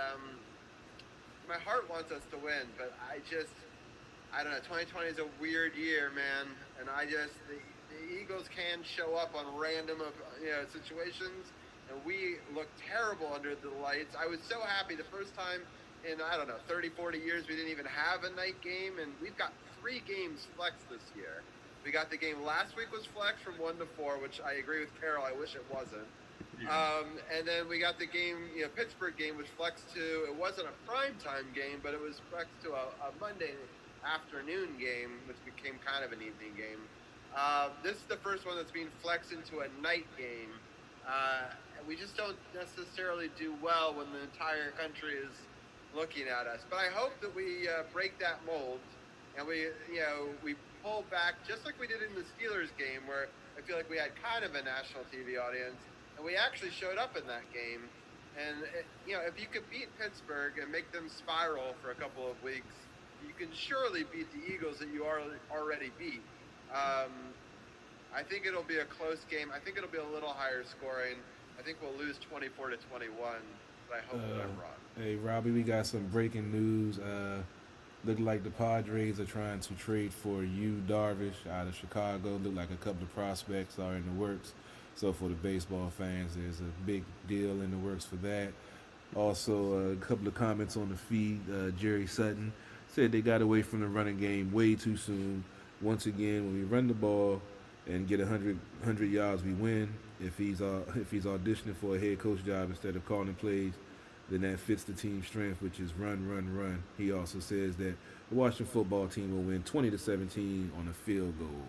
my heart wants us to win, but I don't know. 2020 is a weird year, man, and the Eagles can show up on random situations. And we looked terrible under the lights. I was so happy the first time in, 30, 40 years we didn't even have a night game, and we've got 3 games flexed this year. We got the game last week was flexed from 1 to 4, which I agree with Carol. I wish it wasn't. Yeah. And then we got the game, Pittsburgh game, which flexed to, it wasn't a primetime game, but it was flexed to a Monday afternoon game, which became kind of an evening game. This is the first one that's being flexed into a night game. We just don't necessarily do well when the entire country is looking at us. But I hope that we break that mold and we pull back just like we did in the Steelers game, where I feel like we had kind of a national TV audience, and we actually showed up in that game. And if you could beat Pittsburgh and make them spiral for a couple of weeks, you can surely beat the Eagles that you already beat. I think it'll be a close game. I think it'll be a little higher scoring. I think we'll lose 24-21, but I hope that I'm wrong. Hey, Robbie, we got some breaking news. Look like the Padres are trying to trade for Yu Darvish out of Chicago. Look like a couple of prospects are in the works. So for the baseball fans, there's a big deal in the works for that. Also, a couple of comments on the feed. Jerry Sutton said they got away from the running game way too soon. Once again, when we run the ball and get 100 yards, we win. If he's auditioning for a head coach job instead of calling plays, then that fits the team's strength, which is run, run, run. He also says that the Washington football team will win 20-17 on a field goal.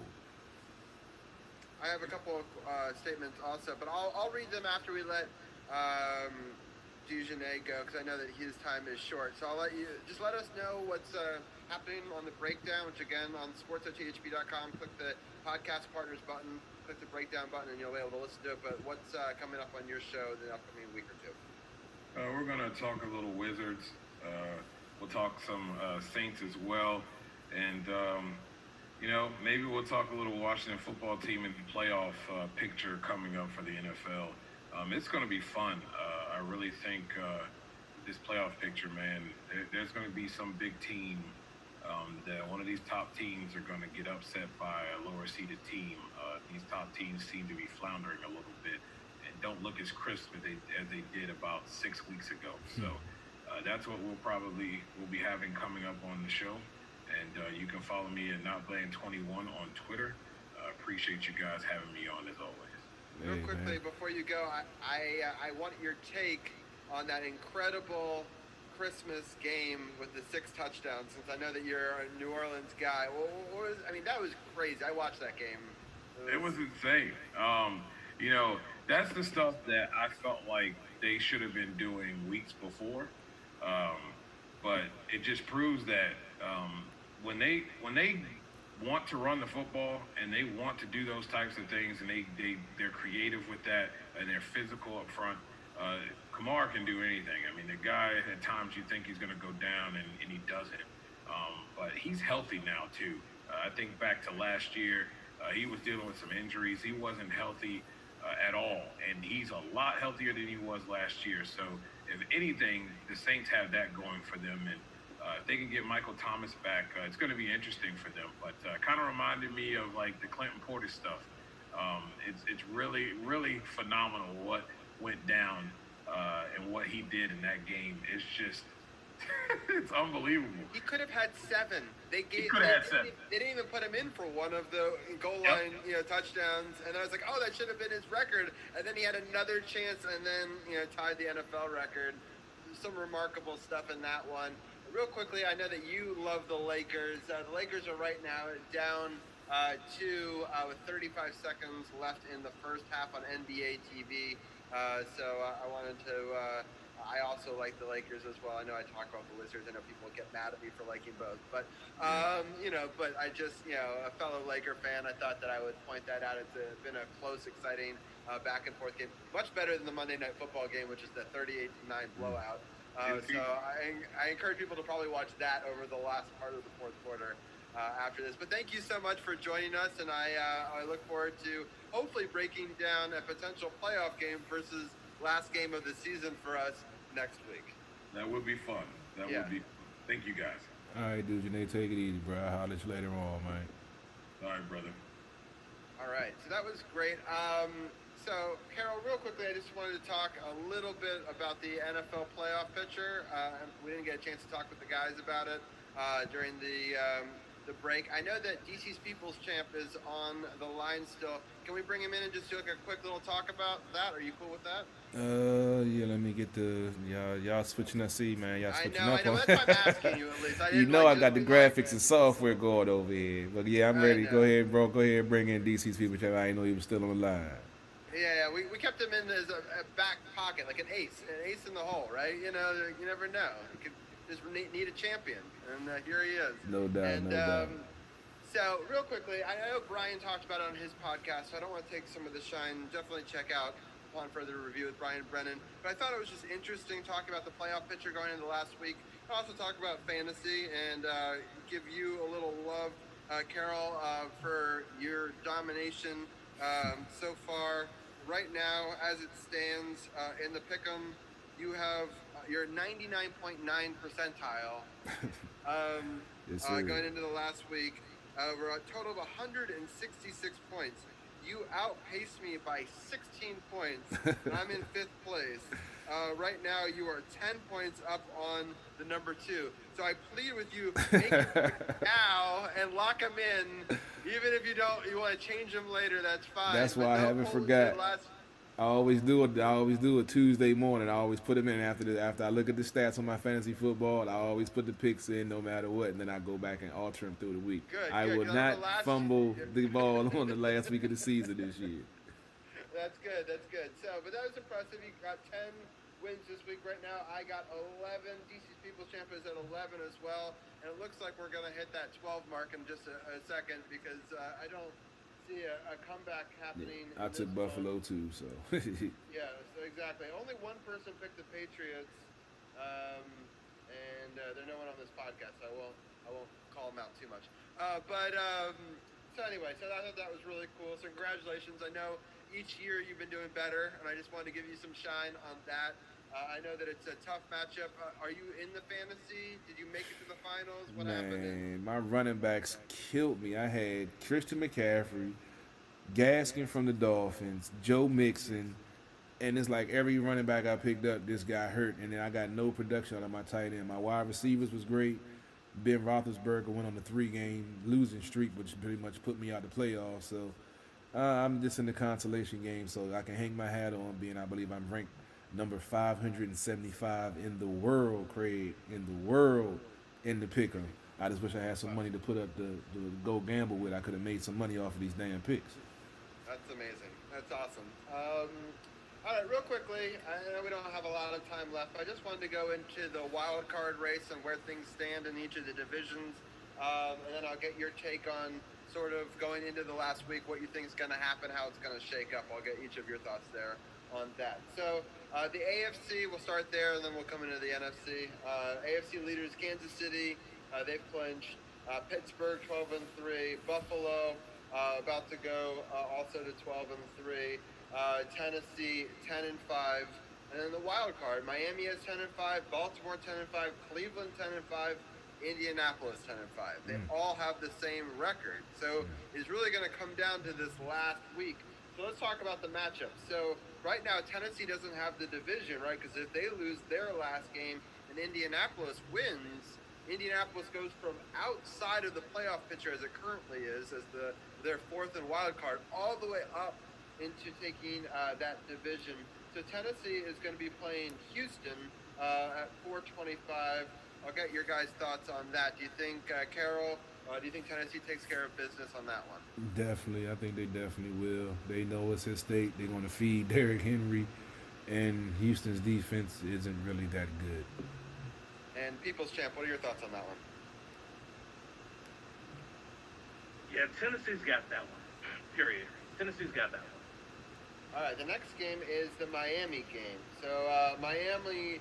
I have a couple of statements also, but I'll read them after we let DujunneaB go, because I know that his time is short. So I'll let us know what's happening on the breakdown, which again on sports.thb.com, click the podcast partners button, click the breakdown button, and you'll be able to listen to it. But what's coming up on your show the upcoming week or two? We're going to talk a little Wizards. We'll talk some Saints as well. And, maybe we'll talk a little Washington football team and the playoff picture coming up for the NFL. It's going to be fun. I really think this playoff picture, man, there's going to be some big team that one of these top teams are going to get upset by a lower-seeded team. These top teams seem to be floundering a little bit and don't look as crisp as they did about 6 weeks ago. So that's what we'll be having coming up on the show. And you can follow me at NotBlame21 on Twitter. Appreciate you guys having me on as always. Real quickly, before you go, I want your take on that incredible Christmas game with the 6 touchdowns, since I know that you're a New Orleans guy. That was crazy. I watched that game. It was insane. That's the stuff that I felt like they should have been doing weeks before. But it just proves that when they want to run the football and they want to do those types of things, and they're creative with that and they're physical up front, Kamar can do anything. I mean, the guy, at times you think he's going to go down and he doesn't. But he's healthy now too. I think back to last year, he was dealing with some injuries. He wasn't healthy at all, and he's a lot healthier than he was last year. So if anything, the Saints have that going for them, and if they can get Michael Thomas back, it's going to be interesting for them. But kind of reminded me of like the Clinton Portis stuff. It's really, really phenomenal what went down and what he did in that game. It's just it's unbelievable. He could have had 7. They didn't even put him in for one of the goal line, touchdowns. And I was like, oh, that should have been his record. And then he had another chance, and then tied the NFL record. Some remarkable stuff in that one. real quickly, I know that you love the Lakers. The Lakers are right now down two with 35 seconds left in the first half on NBA TV. So I wanted to. I also like the Lakers as well. I know I talk about the Wizards. I know people get mad at me for liking both, but but I just, a fellow Laker fan, I thought that I would point that out. It's been a close, exciting back and forth game, much better than the Monday Night Football game, which is the 38-9 blowout. So I encourage people to probably watch that over the last part of the fourth quarter after this. But thank you so much for joining us, and I look forward to hopefully breaking down a potential playoff game versus last game of the season for us next week. That would be fun. That would be fun. Thank you, guys. All right, DujunneaB, take it easy, bro. I'll holler at you later on, man. All right, brother. All right, so that was great. So, Carol, real quickly, I just wanted to talk a little bit about the NFL playoff picture. We didn't get a chance to talk with the guys about it during the break. I know that DC's People's Champ is on the line still. Can we bring him in and just do like a quick little talk about that? Are you cool with that? Yeah, let me get y'all switching up. See, man, y'all switching up. I know. That's why I'm asking you at least. I got the graphics and software going over here. But yeah, I'm ready. Go ahead, bro. Go ahead and bring in DC's People's Champ. I didn't know he was still on the line. Yeah, we kept him in as a back pocket, like an ace in the hole, right? You never know. You could just need a champion, and here he is. No doubt, So, real quickly, I know Brian talked about it on his podcast, so I don't want to take some of the shine. Definitely check out upon further review with Brian Brennan. But I thought it was just interesting talking about the playoff picture going into last week. I also talk about fantasy and give you a little love, Carol, for your domination so far. Right now, as it stands in the pick'em, you have your 99.9 percentile going into the last week. We're a total of 166 points. You outpaced me by 16 points, and I'm in 5th place. Right now, you are 10 points up on the number 2. So I plead with you, make it now and lock them in. Even if you want to change them later, that's fine. That's why I haven't forgot. I always do it Tuesday morning. I always put them in after I look at the stats on my fantasy football. I always put the picks in no matter what, and then I go back and alter them through the week. I will not fumble the ball on the last week of the season this year. That's good. So, but that was impressive. You got 10 wins this week. Right now, I got 11. DC's People's Champ is at 11 as well, and it looks like we're going to hit that 12 mark in just a second because I don't see a comeback happening. Yeah, I took Buffalo too, so. Yeah, so exactly. Only one person picked the Patriots, and there's no one on this podcast, so I won't call them out too much. So anyway, so I thought that was really cool. So congratulations. I know each year you've been doing better, and I just wanted to give you some shine on that. I know that it's a tough matchup. Are you in the fantasy? Did you make it to the finals? What happened? Man, my running backs killed me. I had Christian McCaffrey, Gaskin from the Dolphins, Joe Mixon, and it's like every running back I picked up, this guy hurt, and then I got no production out of my tight end. My wide receivers was great. Ben Roethlisberger went on a 3-game losing streak, which pretty much put me out the playoffs. So I'm just in the consolation game, so I can hang my hat on being, I believe I'm ranked number 575 in the world, Craig, in the pick'em. I just wish I had some money to put up to go gamble with. I could have made some money off of these damn picks. That's amazing. That's awesome. All right, real quickly, I know we don't have a lot of time left, but I just wanted to go into the wild card race and where things stand in each of the divisions, and then I'll get your take on sort of going into the last week, what you think is going to happen, how it's going to shake up. I'll get each of your thoughts there on that. So the AFC, we'll start there, and then we'll come into the NFC. AFC leaders, Kansas City, they've clinched. Pittsburgh, 12-3. Buffalo, about to go also to 12-3. Tennessee, 10-5. And then the wild card, Miami has 10-5. Baltimore, 10-5. Cleveland, 10-5. Indianapolis, 10-5. They all have the same record. So it's really going to come down to this last week. So let's talk about the matchup. So right now, Tennessee doesn't have the division, right? Because if they lose their last game and Indianapolis wins, Indianapolis goes from outside of the playoff picture as it currently is, as their 4th and wild card, all the way up into taking that division. So Tennessee is going to be playing Houston at 4:25 I'll get your guys' thoughts on that. Do you think Carroll? Do you think Tennessee takes care of business on that one? Definitely, I think they definitely will. They know it's his state. They're going to feed Derrick Henry, and Houston's defense isn't really that good. And People's Champ, what are your thoughts on that one? Yeah, Tennessee's got that one. Period. Tennessee's got that one. All right, the next game is the Miami game. So Miami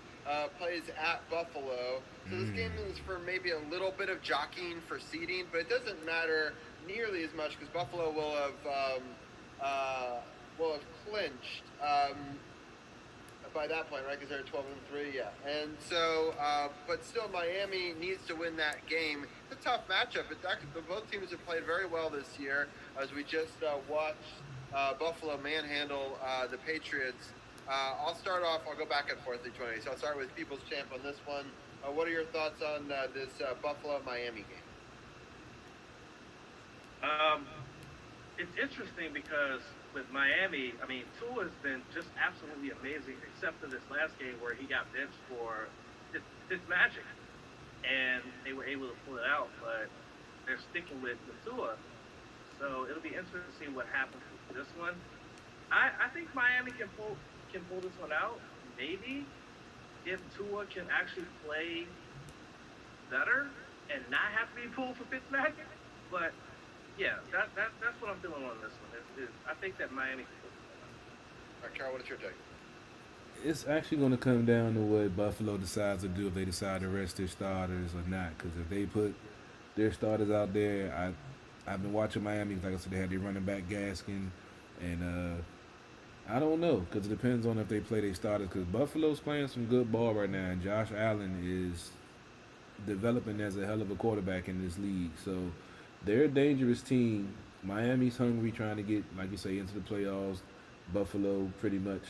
plays at Buffalo. So this game is for maybe a little bit of jockeying for seeding, but it doesn't matter nearly as much because Buffalo will have clinched by that point, right? Because they're 12-3, yeah. And so, but still, Miami needs to win that game. It's a tough matchup. It's actually, both teams have played very well this year, as we just watched Buffalo manhandle the Patriots. I'll start off. I'll go back and forth each one. So I'll start with People's Champ on this one. What are your thoughts on this Buffalo-Miami game? It's interesting because with Miami, I mean, Tua has been just absolutely amazing, except for this last game where he got benched for it's magic, and they were able to pull it out, but they're sticking with Tua. So it'll be interesting to see what happens with this one. I think Miami can pull this one out. Maybe if Tua can actually play better and not have to be pulled for Fitzmagic. But yeah, that's what I'm feeling on this one. I think that Miami can pull this one out. All right, Carol, what is your take? It's actually going to come down to what Buffalo decides to do, if they decide to rest their starters or not. Because if they put their starters out there, I've been watching Miami. Like I said, they had their running back Gaskin, and I don't know, because it depends on if they play their starters. Because Buffalo's playing some good ball right now, and Josh Allen is developing as a hell of a quarterback in this league. So they're a dangerous team. Miami's hungry, trying to get, like you say, into the playoffs. Buffalo pretty much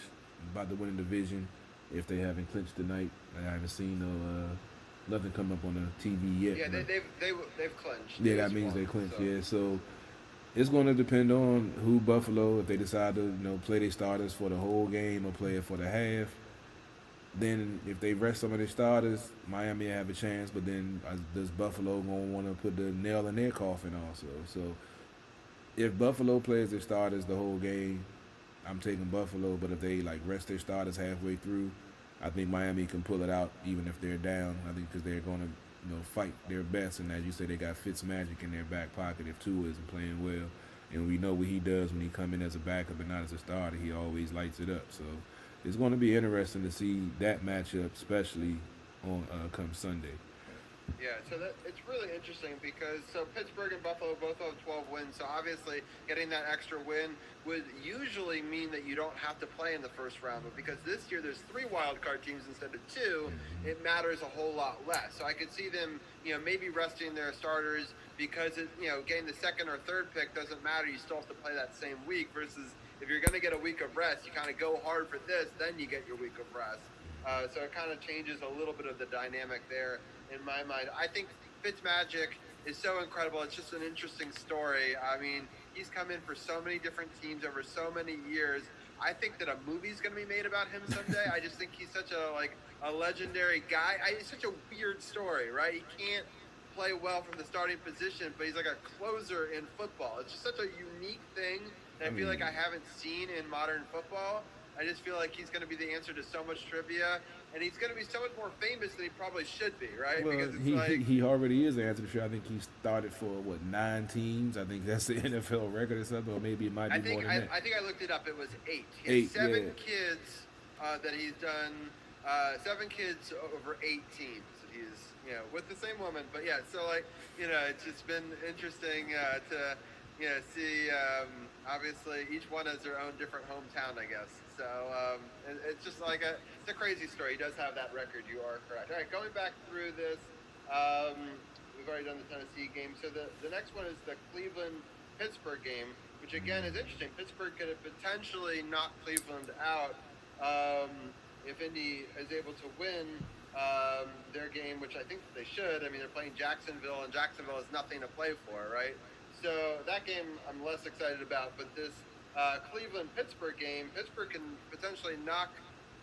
about to win the division if they haven't clinched tonight. I haven't seen nothing come up on the TV yet. Yeah, they've clinched. Yeah, that means they clinched. So. Yeah, so it's going to depend on who Buffalo, if they decide to play their starters for the whole game or play it for the half. Then if they rest some of their starters, Miami have a chance. But then does Buffalo going to want to put the nail in their coffin also? So if Buffalo plays their starters the whole game, I'm taking Buffalo. But if they rest their starters halfway through, I think Miami can pull it out even if they're down. I think because they're going to fight their best, and as you say, they got Fitzmagic in their back pocket if Tua isn't playing well, and we know what he does when he come in as a backup and not as a starter. He always lights it up. So it's going to be interesting to see that matchup, especially on come Sunday. Yeah, so it's really interesting because Pittsburgh and Buffalo both have 12 wins. So obviously getting that extra win would usually mean that you don't have to play in the first round. But because this year there's 3 wild card teams instead of 2, it matters a whole lot less. So I could see them, maybe resting their starters because getting the second or third pick doesn't matter. You still have to play that same week versus if you're going to get a week of rest, you kind of go hard for this, then you get your week of rest. So it kind of changes a little bit of the dynamic there. In my mind, I think Fitzmagic is so incredible. It's just an interesting story. I mean, he's come in for so many different teams over so many years. I think that a movie's going to be made about him someday. I just think he's such a legendary guy. It's such a weird story, right? He can't play well from the starting position, but he's like a closer in football. It's just such a unique thing that I feel like I haven't seen in modern football. I just feel like he's going to be the answer to so much trivia, and he's going to be so much more famous than he probably should be, right? Well, because he already is the answer to trivia. I think he started for 9 teams. I think that's the NFL record or something, or maybe it might be more than that. I think I looked it up. It was 8. He has 7 kids that he's done. 7 kids over 8 teams. He's with the same woman, but yeah. So it's just been interesting to see. Obviously, each one has their own different hometown, I guess. So it's just it's a crazy story. He does have that record. You are correct. All right, going back through this, we've already done the Tennessee game. So the next one is the Cleveland-Pittsburgh game, which again is interesting. Pittsburgh could have potentially knocked Cleveland out if Indy is able to win their game, which I think they should. I mean, they're playing Jacksonville, and Jacksonville has nothing to play for, right? So that game I'm less excited about, but this Cleveland-Pittsburgh game, Pittsburgh can potentially knock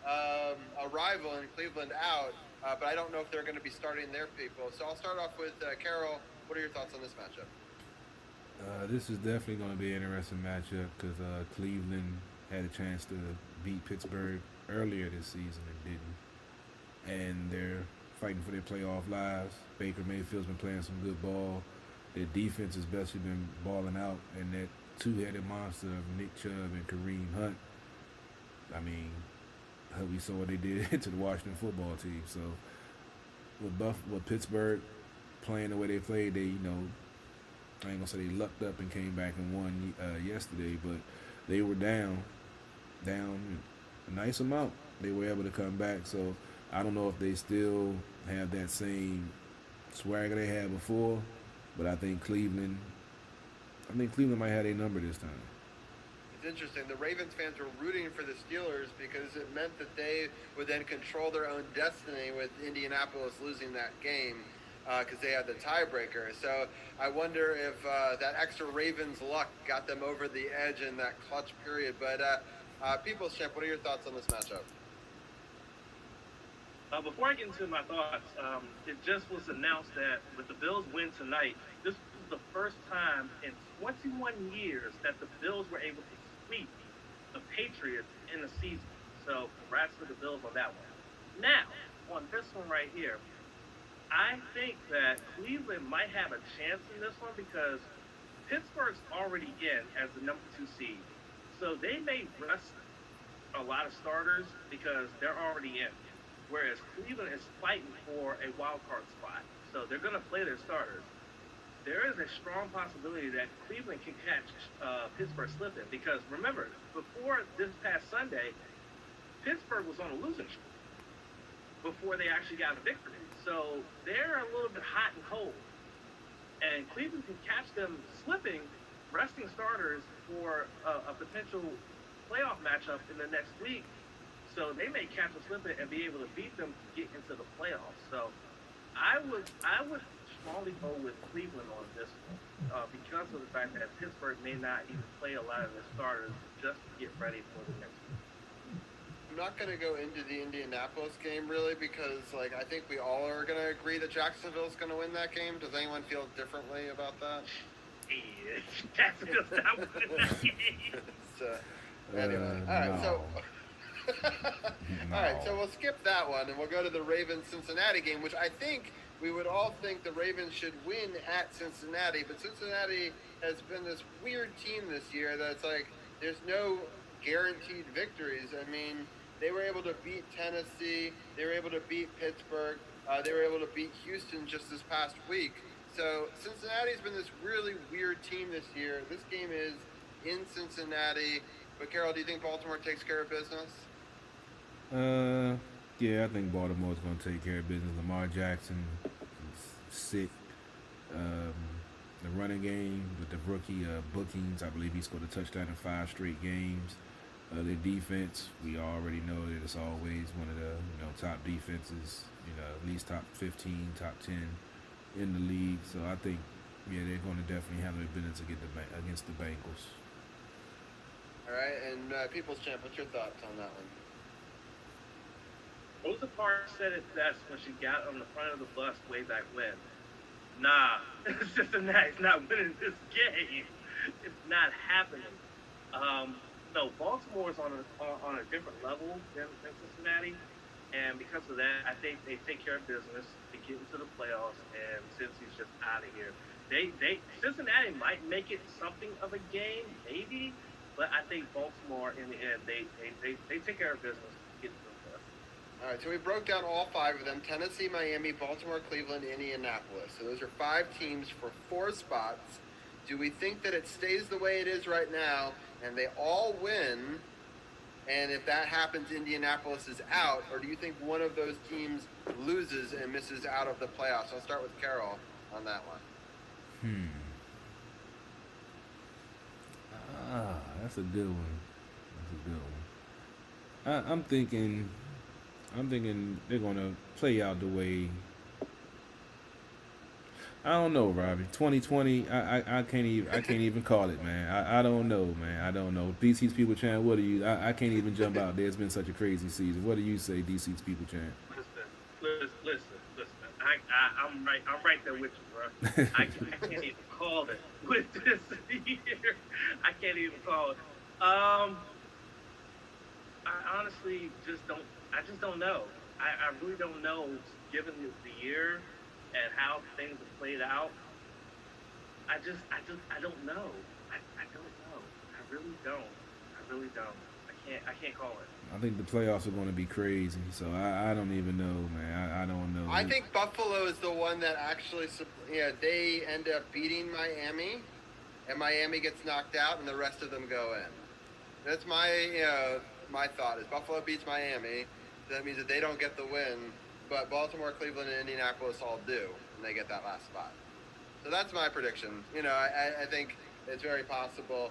a rival in Cleveland out. but I don't know if they're going to be starting their people. So I'll start off with Carol. What are your thoughts on this matchup? This is definitely going to be an interesting matchup because Cleveland had a chance to beat Pittsburgh earlier this season and didn't. And they're fighting for their playoff lives. Baker Mayfield's been playing some good ball. Their defense has especially been balling out. And that two-headed monster of Nick Chubb and Kareem Hunt, I mean, we saw what they did to the Washington football team. So with Pittsburgh playing the way they played, they, I ain't gonna say they lucked up and came back and won yesterday, but they were down a nice amount. They were able to come back. So I don't know if they still have that same swagger they had before, but I think Cleveland might have a number this time. It's interesting. The Ravens fans were rooting for the Steelers because it meant that they would then control their own destiny with Indianapolis losing that game because they had the tiebreaker. So I wonder if that extra Ravens luck got them over the edge in that clutch period. But People's Champ, what are your thoughts on this matchup? Before I get into my thoughts, it just was announced that with the Bills win tonight, this was the first time in 21 years that the Bills were able to sweep the Patriots in the season. So congrats to the Bills on that one. Now, on this one right here, I think that Cleveland might have a chance in this one because Pittsburgh's already in as the number 2 seed. So they may rest a lot of starters because they're already in. Whereas Cleveland is fighting for a wild card spot. So they're going to play their starters. There is a strong possibility that Cleveland can catch Pittsburgh slipping because remember, before this past Sunday, Pittsburgh was on a losing streak before they actually got a victory. So they're a little bit hot and cold. And Cleveland can catch them slipping, resting starters for a potential playoff matchup in the next week. So they may catch them slipping and be able to beat them to get into the playoffs. So I would strongly go with Cleveland on this one because of the fact that Pittsburgh may not even play a lot of their starters just to get ready for the next week. I'm not going to go into the Indianapolis game really because I think we all are going to agree that Jacksonville's going to win that game. Does anyone feel differently about that? Yeah, Jacksonville's not winning that game. Anyway, all right, so... All right, so we'll skip that one and we'll go to the Ravens-Cincinnati game, which I think we would all think the Ravens should win at Cincinnati, but Cincinnati has been this weird team this year that's there's no guaranteed victories. I mean, they were able to beat Tennessee, they were able to beat Pittsburgh, they were able to beat Houston just this past week. So Cincinnati's been this really weird team this year. This game is in Cincinnati, but Carol, do you think Baltimore takes care of business? Yeah, I think Baltimore's going to take care of business. Lamar Jackson is sick. The running game with the rookie Bookings, I believe he scored a touchdown in 5 straight games. Their defense, we already know that it's always one of the top defenses, at least top 15, top 10 in the league. So I think, they're going to definitely handle their business against the Bengals. All right, and People's Champ, what's your thoughts on that one? Rosa Parks said it best when she got on the front of the bus way back when. Nah, Cincinnati's not winning this game. It's not happening. No, Baltimore's on a different level than Cincinnati, and because of that, I think they take care of business to get into the playoffs, and Cincy's just out of here. Cincinnati might make it something of a game, maybe, but I think Baltimore in the end, they take care of business to get to the playoffs. All right, so we broke down all 5 of them: Tennessee, Miami, Baltimore, Cleveland, Indianapolis. So those are 5 teams for 4 spots. Do we think that it stays the way it is right now and they all win, and if that happens, Indianapolis is out, or do you think one of those teams loses and misses out of the playoffs? I'll start with Carol on that one. That's a good one. I'm thinking they're gonna play out the way. I don't know, Robbie. 2020, I can't even call it, man. I don't know, man. I don't know. DC's People Champ, what do you? I can't even jump out there. It's been such a crazy season. What do you say, DC's People Champ? Listen, I'm right. I'm right there with you, bro. I can't even call it with this year. I can't even call it. I honestly just don't. I just don't know. I really don't know, given the year and how things have played out. I don't know. I don't know. I really don't. I really don't. I can't call it. I think the playoffs are going to be crazy. So I don't even know, man. I don't know. I think Buffalo is the one that actually, they end up beating Miami, and Miami gets knocked out, and the rest of them go in. That's my thought is Buffalo beats Miami. That means that they don't get the win, but Baltimore, Cleveland, and Indianapolis all do, and they get that last spot. So that's my prediction. I think it's very possible.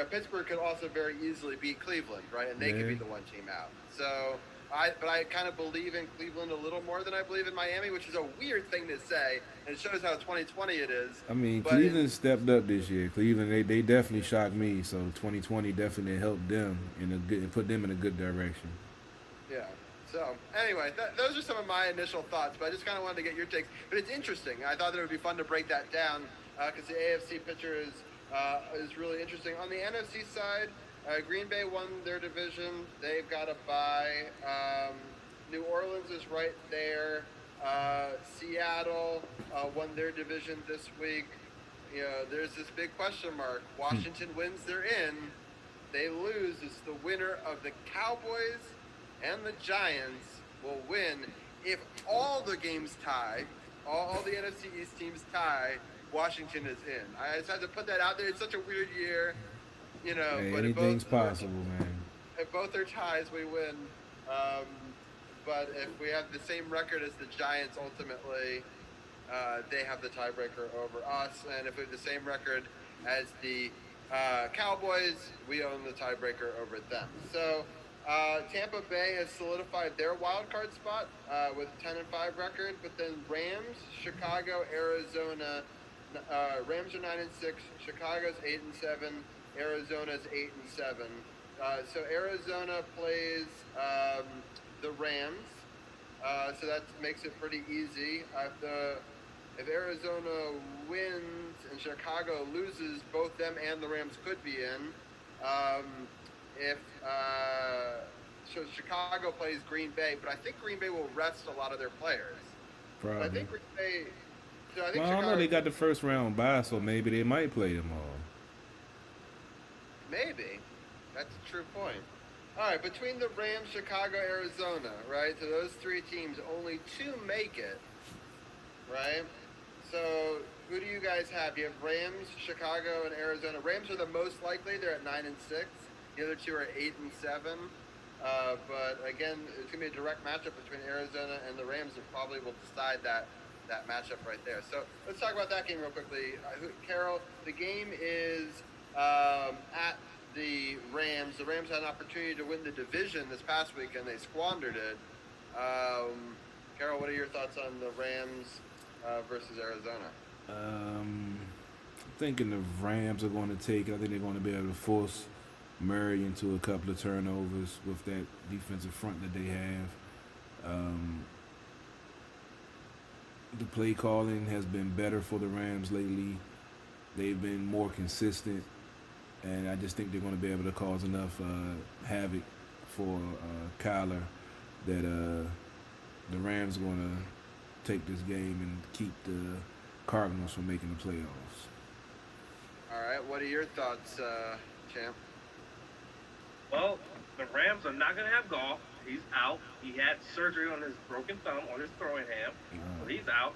Pittsburgh could also very easily beat Cleveland, right? And they could be the one team out. So, but I kind of believe in Cleveland a little more than I believe in Miami, which is a weird thing to say, and it shows how 2020 it is. I mean, Cleveland stepped up this year. Cleveland, they definitely shocked me. So 2020 definitely helped them and put them in a good direction. Yeah. So, anyway, those are some of my initial thoughts, but I just kind of wanted to get your takes. But it's interesting. I thought that it would be fun to break that down because the AFC picture is really interesting. On the NFC side, Green Bay won their division. They've got a bye. New Orleans is right there. Seattle won their division this week. There's this big question mark. Washington wins, they're in. They lose. It's the winner of the Cowboys and the Giants will win. If all the games tie, all the NFC East teams tie, Washington is in. I just had to put that out there. It's such a weird year, Hey, but anything's possible, man. If both are ties, we win. But if we have the same record as the Giants, ultimately, they have the tiebreaker over us. And if we have the same record as the Cowboys, we own the tiebreaker over them. So Tampa Bay has solidified their wild card spot with 10-5 record, but then Rams, Chicago, Arizona. Rams are 9-6. Chicago's 8-7. Arizona's 8-7. So Arizona plays the Rams. So that makes it pretty easy. If Arizona wins and Chicago loses, both them and the Rams could be in. So Chicago plays Green Bay, but I think Green Bay will rest a lot of their players. Probably. I think Green Bay. So I think Well, I don't know. They got the first round bye, so maybe they might play them all. Maybe. That's a true point. All right, between the Rams, Chicago, Arizona, right? So those three teams, only two make it, right? So who do you guys have? You have Rams, Chicago, and Arizona. Rams are the most likely. They're at 9-6. The other two are 8-7. But again, it's gonna be a direct matchup between Arizona and the Rams, that probably will decide that matchup right there. So let's talk about that game real quickly. Carol, the game is at the Rams. The Rams had an opportunity to win the division this past week, and they squandered it. Carol, what are your thoughts on the Rams versus Arizona? I'm thinking the Rams are going to take it. I think they're going to be able to force Murray into a couple of turnovers with that defensive front that they have. The play calling has been better for the Rams lately. They've been more consistent, and I just think they're going to be able to cause enough havoc for Kyler that the Rams are going to take this game and keep the Cardinals from making the playoffs. All right, what are your thoughts, Champ? Well, the Rams are not going to have Goff. He's out. He had surgery on his broken thumb, on his throwing hand, so he's out.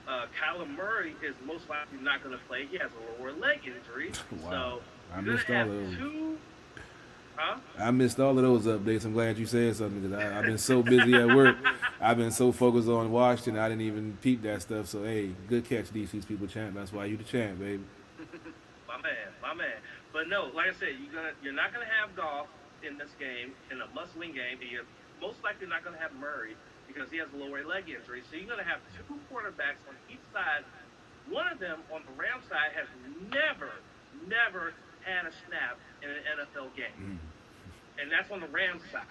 Kyler Murray is most likely not going to play. He has a lower leg injury. Wow. So I you're missed going all to of have those. two. Huh? I missed all of those updates. I'm glad you said something because I've been so busy at work. I've been so focused on Washington, I didn't even peep that stuff. So, hey, good catch, DC's people champ. That's why you the champ, baby. My man. But no, like I said, you're not gonna have Goff in this game, in a must-win game. And you're most likely not gonna have Murray because he has a lower leg injury. So you're gonna have two quarterbacks on each side. One of them on the Rams side has never had a snap in an NFL game, and that's on the Rams side.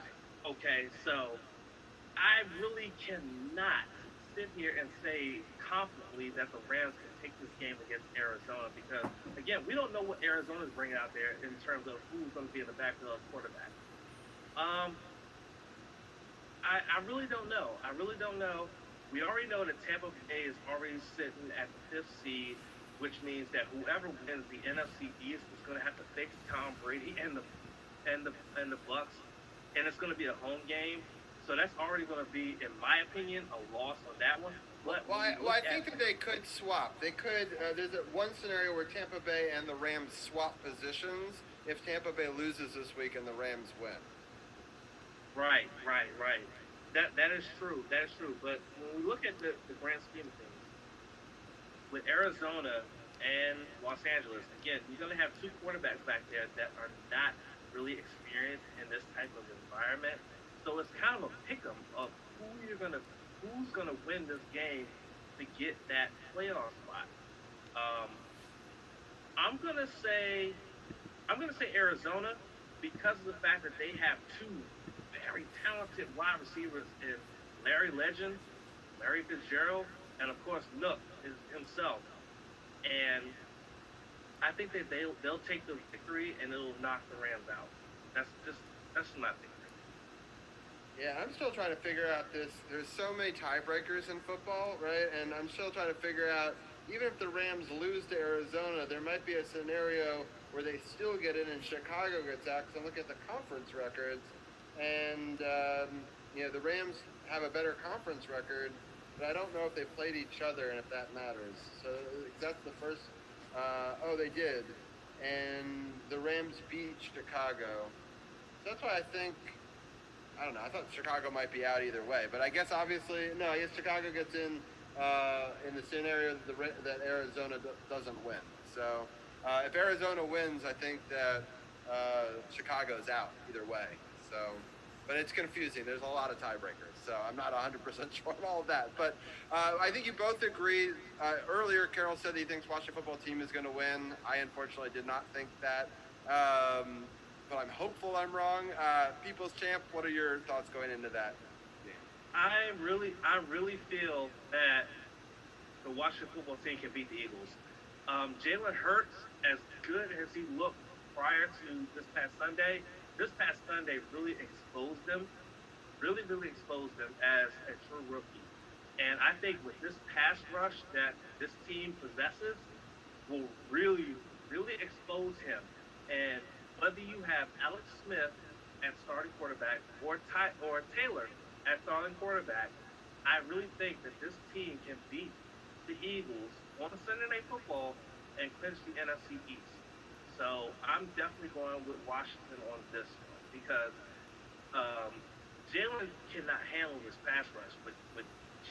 Okay, so I really cannot sit here and say confidently that the Rams can take this game against Arizona because, again, we don't know what Arizona's bringing out there in terms of who's going to be in the backfield as quarterback. I really don't know. I really don't know. We already know that Tampa Bay is already sitting at the 5th seed, which means that whoever wins the NFC East is going to have to face Tom Brady and the Bucks, and it's going to be a home game. So that's already going to be, in my opinion, a loss on that one. But I think that they could swap. They could. There's one scenario where Tampa Bay and the Rams swap positions if Tampa Bay loses this week and the Rams win. Right. That is true. That is true. But when we look at the grand scheme of things, with Arizona and Los Angeles, again, you're going to have two quarterbacks back there that are not really experienced in this type of environment. So it's kind of a pick'em of who's gonna win this game to get that playoff spot. I'm gonna say Arizona because of the fact that they have two very talented wide receivers in Larry Legend, Larry Fitzgerald, and of course Nook himself. And I think that they'll take the victory and it'll knock the Rams out. That's my thing. Yeah, I'm still trying to figure out this. There's so many tiebreakers in football, right? And I'm still trying to figure out, even if the Rams lose to Arizona, there might be a scenario where they still get in and Chicago gets out. Because I'm looking at the conference records, and the Rams have a better conference record, but I don't know if they played each other and if that matters. So that's the first. They did, and the Rams beat Chicago. So that's why I think. I don't know. I thought Chicago might be out either way, but I guess obviously no. I guess Chicago gets in the scenario that Arizona doesn't win. So if Arizona wins, I think that Chicago's out either way. So, but it's confusing. There's a lot of tiebreakers, so I'm not 100% sure on all of that. But I think you both agree. Earlier, Carroll said that he thinks Washington football team is going to win. I unfortunately did not think that. But I'm hopeful I'm wrong. People's Champ, what are your thoughts going into that game? I really feel that the Washington football team can beat the Eagles. Jalen Hurts, as good as he looked prior to this past Sunday really exposed him as a true rookie. And I think with this pass rush that this team possesses will really, really expose him. And whether you have Alex Smith at starting quarterback or Taylor at starting quarterback, I really think that this team can beat the Eagles on Sunday Night Football and clinch the NFC East. So I'm definitely going with Washington on this one because Jalen cannot handle this pass rush with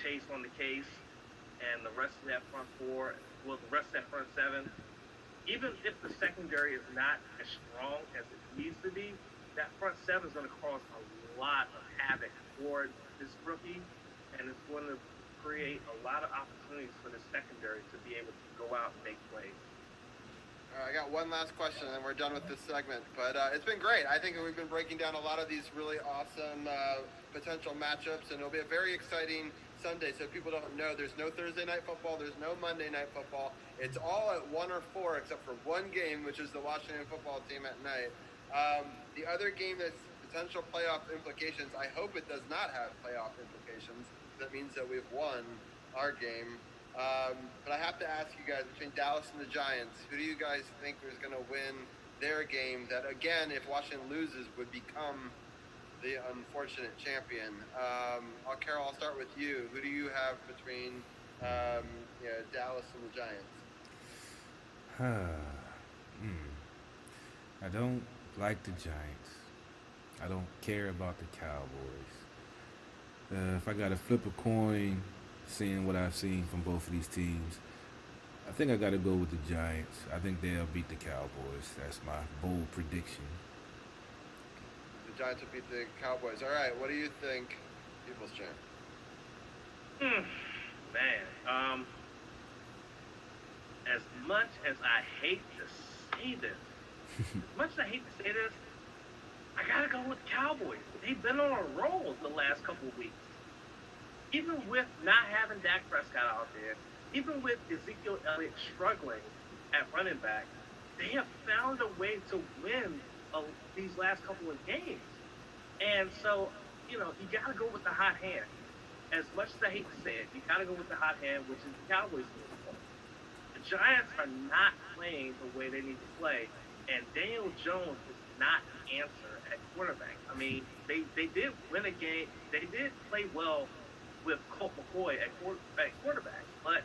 Chase on the case and the rest of that front four, the rest of that front seven. Even if the secondary is not as strong as it needs to be, that front seven is going to cause a lot of havoc for this rookie, and it's going to create a lot of opportunities for the secondary to be able to go out and make plays. All right, I got one last question, and then we're done with this segment. But it's been great. I think we've been breaking down a lot of these really awesome potential matchups, and it'll be a very exciting Sunday. So if people don't know, there's no Thursday night football, there's no Monday night football. It's all at 1 or 4 except for one game, which is the Washington football team at night. The other game that's potential playoff implications, I hope it does not have playoff implications. That means that we've won our game. But I have to ask you guys, between Dallas and the Giants, who do you guys think is going to win their game that, again, if Washington loses, would become the unfortunate champion? Carol, I'll start with you. Who do you have between Dallas and the Giants? I don't like the Giants. I don't care about the Cowboys. If I got to flip a coin, seeing what I've seen from both of these teams, I think I got to go with the Giants. I think they'll beat the Cowboys. That's my bold prediction. The Giants will beat the Cowboys. All right, what do you think, People's Champ? Man, as much as I hate to say this, I gotta go with the Cowboys. They've been on a roll the last couple of weeks. Even with not having Dak Prescott out there, even with Ezekiel Elliott struggling at running back, they have found a way to win these last couple of games. And so, you got to go with the hot hand. As much as I hate to say it, you got to go with the hot hand, which is the Cowboys. The Giants are not playing the way they need to play, and Daniel Jones is not the answer at quarterback. I mean, they did win a game. They did play well with Colt McCoy at quarterback, but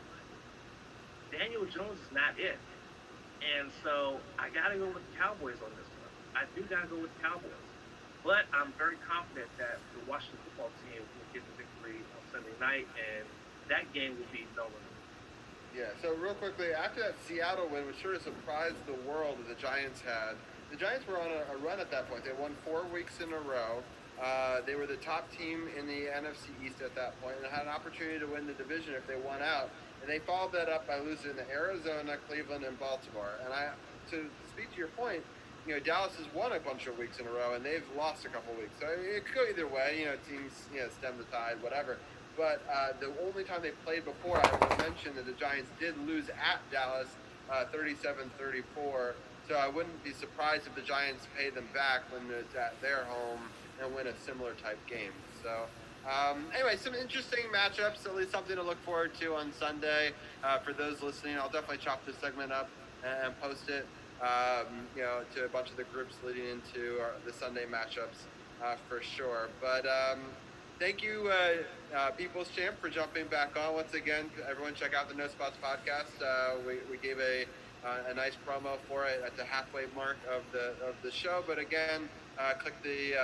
Daniel Jones is not it. And so I got to go with the Cowboys on this one. I do got to go with the Cowboys. But I'm very confident that the Washington football team will get the victory on Sunday night, and that game will be no one. Yeah, so real quickly, after that Seattle win, which sort of surprised the world that the Giants had, the Giants were on a run at that point. They won 4 weeks in a row. They were the top team in the NFC East at that point and had an opportunity to win the division if they won out. And they followed that up by losing to Arizona, Cleveland, and Baltimore. And to speak to your point, Dallas has won a bunch of weeks in a row, and they've lost a couple of weeks. So it could go either way. Teams, stem the tide, whatever. But the only time they played before, I will mention that the Giants did lose at Dallas 37-34. So I wouldn't be surprised if the Giants pay them back when it's at their home and win a similar type game. So anyway, some interesting matchups, at least something to look forward to on Sunday. For those listening, I'll definitely chop this segment up and post it, to a bunch of the groups leading into the Sunday matchups for sure. But thank you, People's Champ, for jumping back on once again. Everyone, check out the No Spots podcast. We gave a nice promo for it at the halfway mark of the show. But again, click the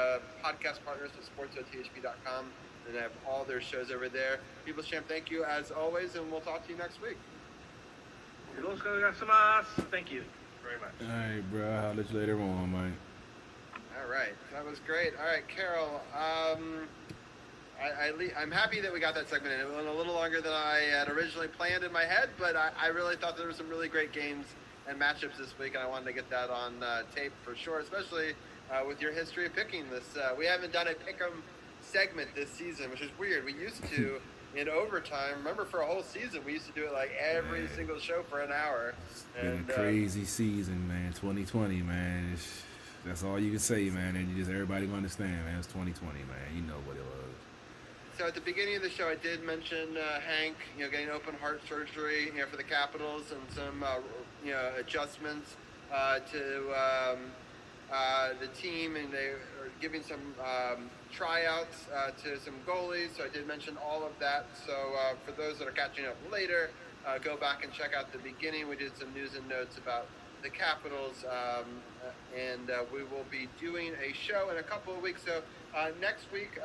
podcast partners at sports.thp.com, and they have all their shows over there. People's Champ, thank you as always, and we'll talk to you next week. Thank you very much. All right, bro. I'll let you later on, Mike. All right, that was great. All right, Carol. I'm happy that we got that segment in. It went a little longer than I had originally planned in my head, but I really thought there were some really great games and matchups this week, and I wanted to get that on tape for sure, especially with your history of picking this. We haven't done a pick'em segment this season, which is weird. We used to in overtime. Remember, for a whole season, we used to do it like every single show for an hour. It's been a crazy season, man. 2020, man. That's all you can say, man. And everybody gonna understand, man. It's 2020, man. You know what it was. So at the beginning of the show, I did mention Hank, getting open heart surgery, for the Capitals, and some, adjustments to the team, and they are giving some tryouts to some goalies. So I did mention all of that. So for those that are catching up later, go back and check out the beginning. We did some news and notes about the Capitals, and we will be doing a show in a couple of weeks. So next week,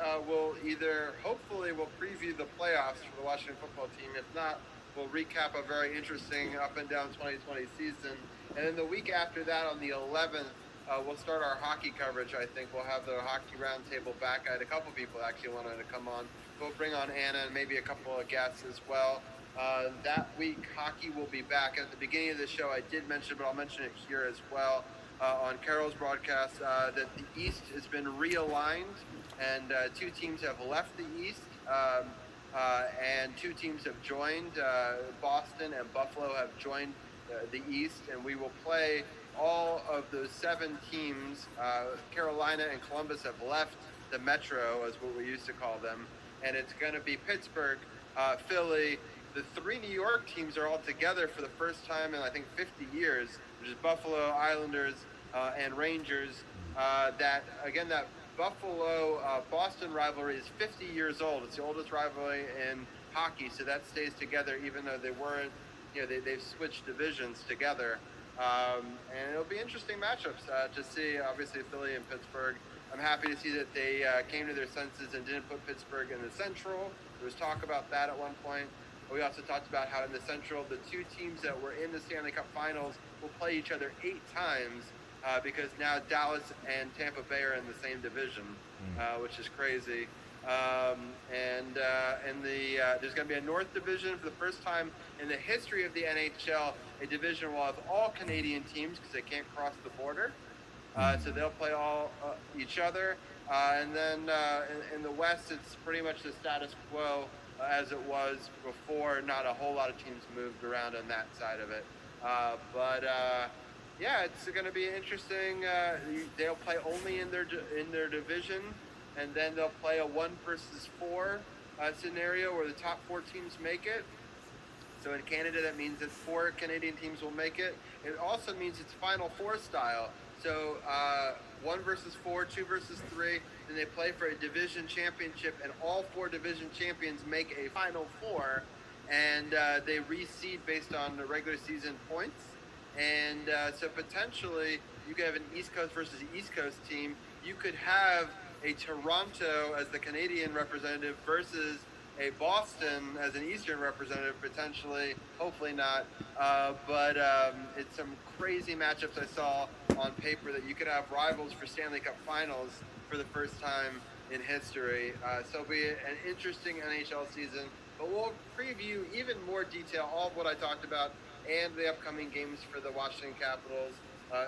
hopefully we'll preview the playoffs for the Washington football team. If not, we'll recap a very interesting up and down 2020 season. And then the week after that, on the 11th, we'll start our hockey coverage. I think we'll have the hockey roundtable back. I had a couple people actually wanted to come on. We'll bring on Anna and maybe a couple of guests as well. That week, hockey will be back. At the beginning of the show, I did mention, but I'll mention it here as well, on Carol's broadcast, that the East has been realigned, and 2 teams have left the East, and 2 teams have joined. Boston and Buffalo have joined the East, and we will play all of those 7 teams. Carolina and Columbus have left the Metro, as what we used to call them, and it's going to be Pittsburgh, Philly. The 3 New York teams are all together for the first time in, I think, 50 years, which is Buffalo, Islanders, and Rangers. That Buffalo-Boston rivalry is 50 years old. It's the oldest rivalry in hockey, so that stays together even though they weren't, they've switched divisions together. And it'll be interesting matchups to see, obviously, Philly and Pittsburgh. I'm happy to see that they came to their senses and didn't put Pittsburgh in the Central. There was talk about that at one point. We also talked about how in the Central, the 2 teams that were in the Stanley Cup Finals will play each other 8 times because now Dallas and Tampa Bay are in the same division, which is crazy. There's going to be a North Division for the first time in the history of the NHL. A division will have all Canadian teams because they can't cross the border. So they'll play all each other. And then in the West, it's pretty much the status quo as it was before. Not a whole lot of teams moved around on that side of it. But yeah, it's going to be interesting. They'll play only in their division, and then they'll play a 1-versus-4 scenario where the top 4 teams make it. So in Canada, that means that 4 Canadian teams will make it. It also means it's Final Four style. So 1-versus-4, 2-versus-3, then they play for a division championship, and all 4 division champions make a Final Four, and they reseed based on the regular season points. And so potentially you could have an East Coast versus East Coast team. You could have a Toronto as the Canadian representative versus a Boston as an Eastern representative, potentially. Hopefully not. But it's some crazy matchups I saw on paper that you could have rivals for Stanley Cup Finals for the first time in history. So it'll be an interesting NHL season. But we'll preview even more detail all of what I talked about and the upcoming games for the Washington Capitals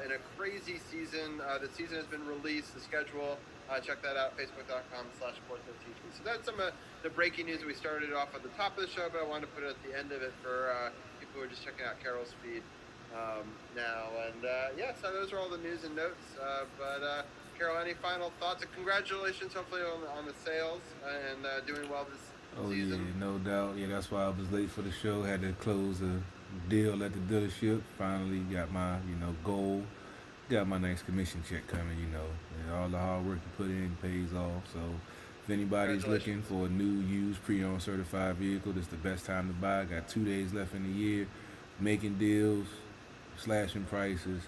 in a crazy season. The season has been released, the schedule. Check that out, facebook.com/sportsotv. So that's some of the breaking news that we started off at the top of the show, but I wanted to put it at the end of it for people who are just checking out Carol's feed now. And yeah, so those are all the news and notes. But Carol, any final thoughts? And congratulations, hopefully, on the sales and doing well this season. Yeah, no doubt. Yeah, that's why I was late for the show. Had to close a deal at the dealership. Finally got my, goal. Got my next commission check coming, and all the hard work you put in pays off. So if anybody's looking for a new, used, pre-owned certified vehicle, this is the best time to buy. Got 2 days left in the year. Making deals, slashing prices.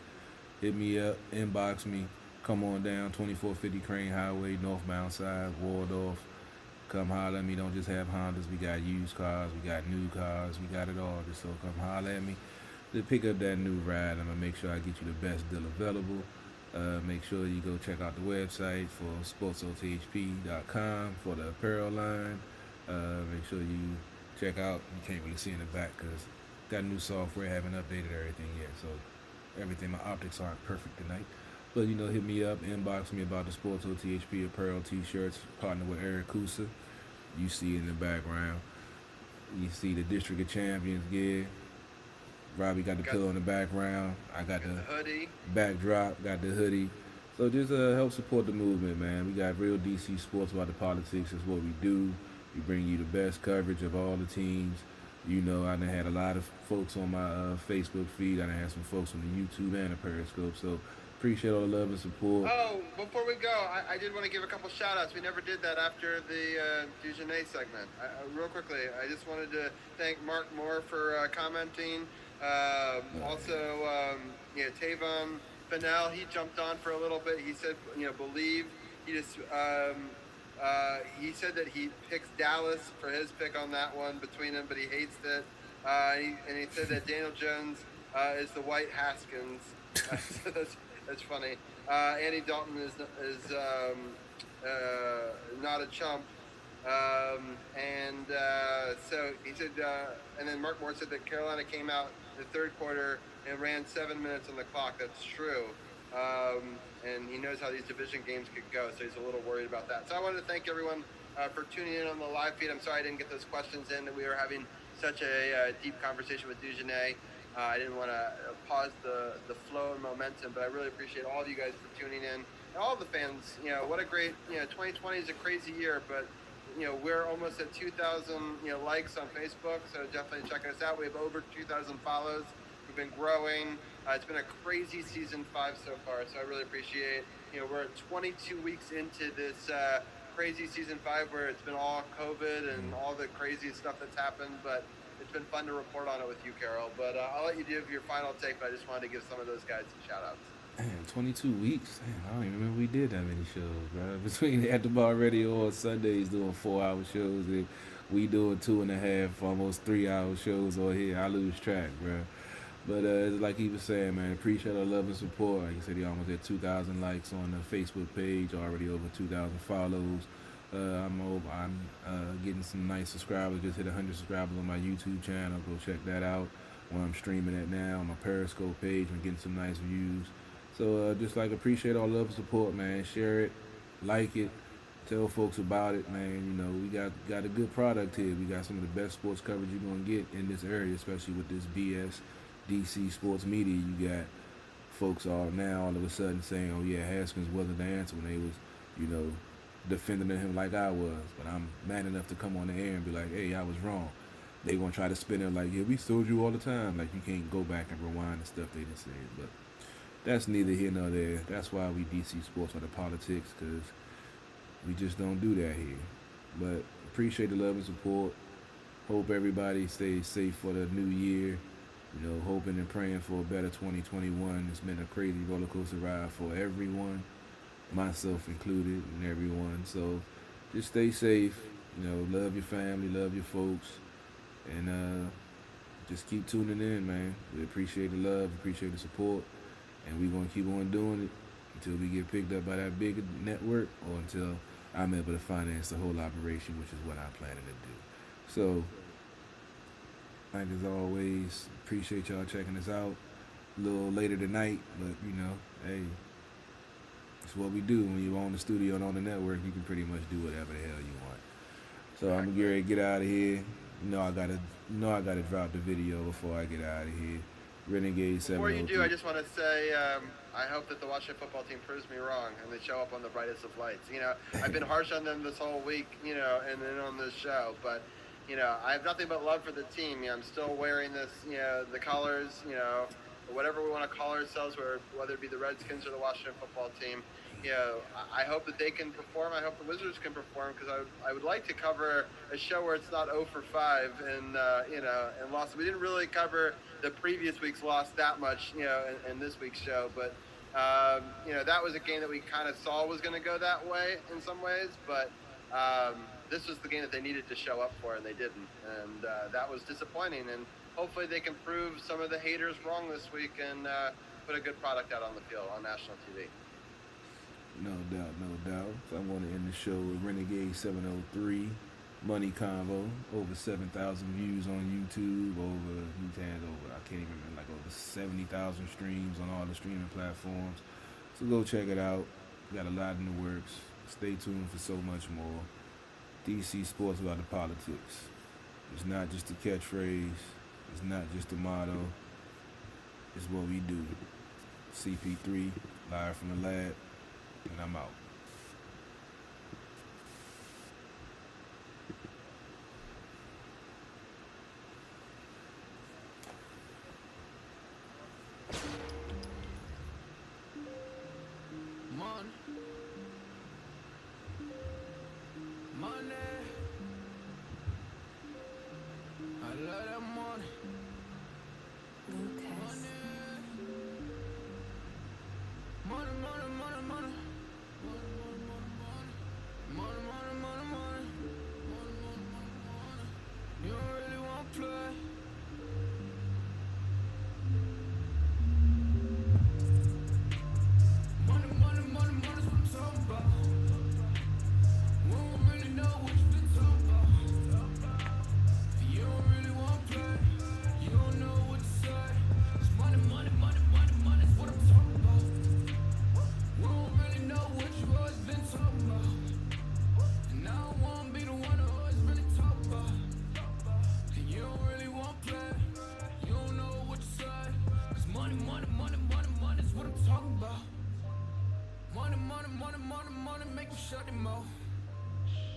Hit me up, inbox me. Come on down, 2450 Crane Highway, northbound side, Waldorf. Come holler at me. Don't just have Hondas. We got used cars. We got new cars. We got it all. Just so come holler at me. To pick up that new ride, I'm going to make sure I get you the best deal available. Make sure you go check out the website for sportsothp.com for the apparel line. Make sure you check out, you can't really see in the back because got new software, haven't updated everything yet. So everything, my optics aren't perfect tonight. But, hit me up, inbox me about the Sports OTHP apparel t-shirts, partner with Eric Kusa. You see in the background. You see the District of Champions gear. Robbie got the pillow in the background. I got the hoodie. Backdrop, got the hoodie. So just help support the movement, man. We got real DC sports about the politics. Is what we do. We bring you the best coverage of all the teams. I done had a lot of folks on my Facebook feed. I done had some folks on the YouTube and the Periscope. So appreciate all the love and support. Oh, before we go, I did want to give a couple shout-outs. We never did that after the DujunneaB segment. Real quickly, I just wanted to thank Mark Moore for commenting. Also, Tavon Fennell, he jumped on for a little bit. He said, believe. He just he said that he picks Dallas for his pick on that one between them, but he hates it. And he said that Daniel Jones is the white Haskins. So that's funny. Andy Dalton is not a chump. So he said, and then Mark Moore said that Carolina came out in the third quarter and ran 7 minutes on the clock. That's true. And he knows how these division games could go, so he's a little worried about that. So I wanted to thank everyone for tuning in on the live feed. I'm sorry I didn't get those questions in. We were having such a deep conversation with DujunneaB. I didn't want to pause the flow and momentum, but I really appreciate all of you guys for tuning in. And all the fans, what a great, 2020 is a crazy year, but we're almost at 2,000, likes on Facebook, so definitely check us out. We have over 2,000 follows. We've been growing. It's been a crazy season 5 so far, so I really appreciate, we're at 22 weeks into this crazy season 5 where it's been all COVID and all the crazy stuff that's happened, but it's been fun to report on it with you, Carol. But I'll let you give your final take, but I just wanted to give some of those guys some shout-outs. Man, 22 weeks. Damn, I don't even remember we did that many shows, bro. Between At the Bar Radio on Sundays doing 4-hour shows, and we doing 2.5, almost 3-hour shows on here. I lose track, bro. But like he was saying, man, appreciate our love and support. Like I said, he almost had 2,000 likes on the Facebook page, already over 2,000 follows. I'm getting some nice subscribers. Just hit 100 subscribers on my YouTube channel. Go check that out. Where I'm streaming at now on my Periscope page. I'm getting some nice views. So just appreciate all love and support, man. Share it, like it, Tell folks about it, man. You know, we got a good product here. We got some of the best sports coverage you're gonna get in this area, especially with this BS DC sports media. You got folks all now all of a sudden saying, "Oh yeah, Haskins wasn't the answer," when they was, you know, defending him like I was. But I'm man enough to come on the air and be like, "Hey, I was wrong." They gonna try to spin it like, "Yeah, we told you all the time." Like you can't go back and rewind the stuff they done said. But that's neither here nor there. That's why we DC sports are the politics, because we just don't do that here. But appreciate the love and support. Hope everybody stays safe for the new year. You know, hoping and praying for a better 2021. It's been a crazy roller coaster ride for everyone, myself included, and everyone. So just stay safe. You know, love your family, love your folks, and just keep tuning in, man. We appreciate the love, appreciate the support, and we're gonna keep on doing it until we get picked up by that big network, or until I'm able to finance the whole operation, which is what I'm planning to do. So, like as always, appreciate y'all checking us out. A little later tonight, but you know, hey, it's what we do. When you're on the studio and on the network, you can pretty much do whatever the hell you want. So I'm gonna get ready to get out of here. I gotta drop the video before I get out of here. Renegade 703. Before you do, I just want to say I hope that the Washington football team proves me wrong and they show up on the brightest of lights. You know, I've been harsh on them this whole week, you know, and then on this show, but you know, I have nothing but love for the team. You know, I'm still wearing this, you know, the colors, you know, whatever we want to call ourselves, whether it be the Redskins or the Washington football team. You know, I hope that they can perform. I hope the Wizards can perform, because I would like to cover a show where it's not 0 for 5 and you know, and loss. We didn't really cover the previous week's loss that much, you know, in this week's show, but you know, that was a game that we kind of saw was going to go that way in some ways, but this was the game that they needed to show up for, and they didn't, and that was disappointing. And hopefully they can prove some of the haters wrong this week and put a good product out on the field on national TV. No doubt, no doubt. So I want to end the show with Renegade 703, Money Convo, over 7,000 views on YouTube, I can't even remember, like over 70,000 streams on all the streaming platforms. So go check it out. Got a lot in the works. Stay tuned for so much more. DC Sports about the politics. It's not just a catchphrase. It's not just a motto. It's what we do. CP3, live from the lab. And I'm out. Money. I love that money. Lucas. Money. You don't really want to play. Money is what I'm talking about. We don't really know what you've been talking about. You don't really want to play. You don't know what to say. It's money is what I'm talking about. We don't really know what you've always been talking about. And I don't want to be the one who always really talk about. And you don't really want to play. You don't know what to say. Cause money is what I'm talking about. Money, make you shut them mouth.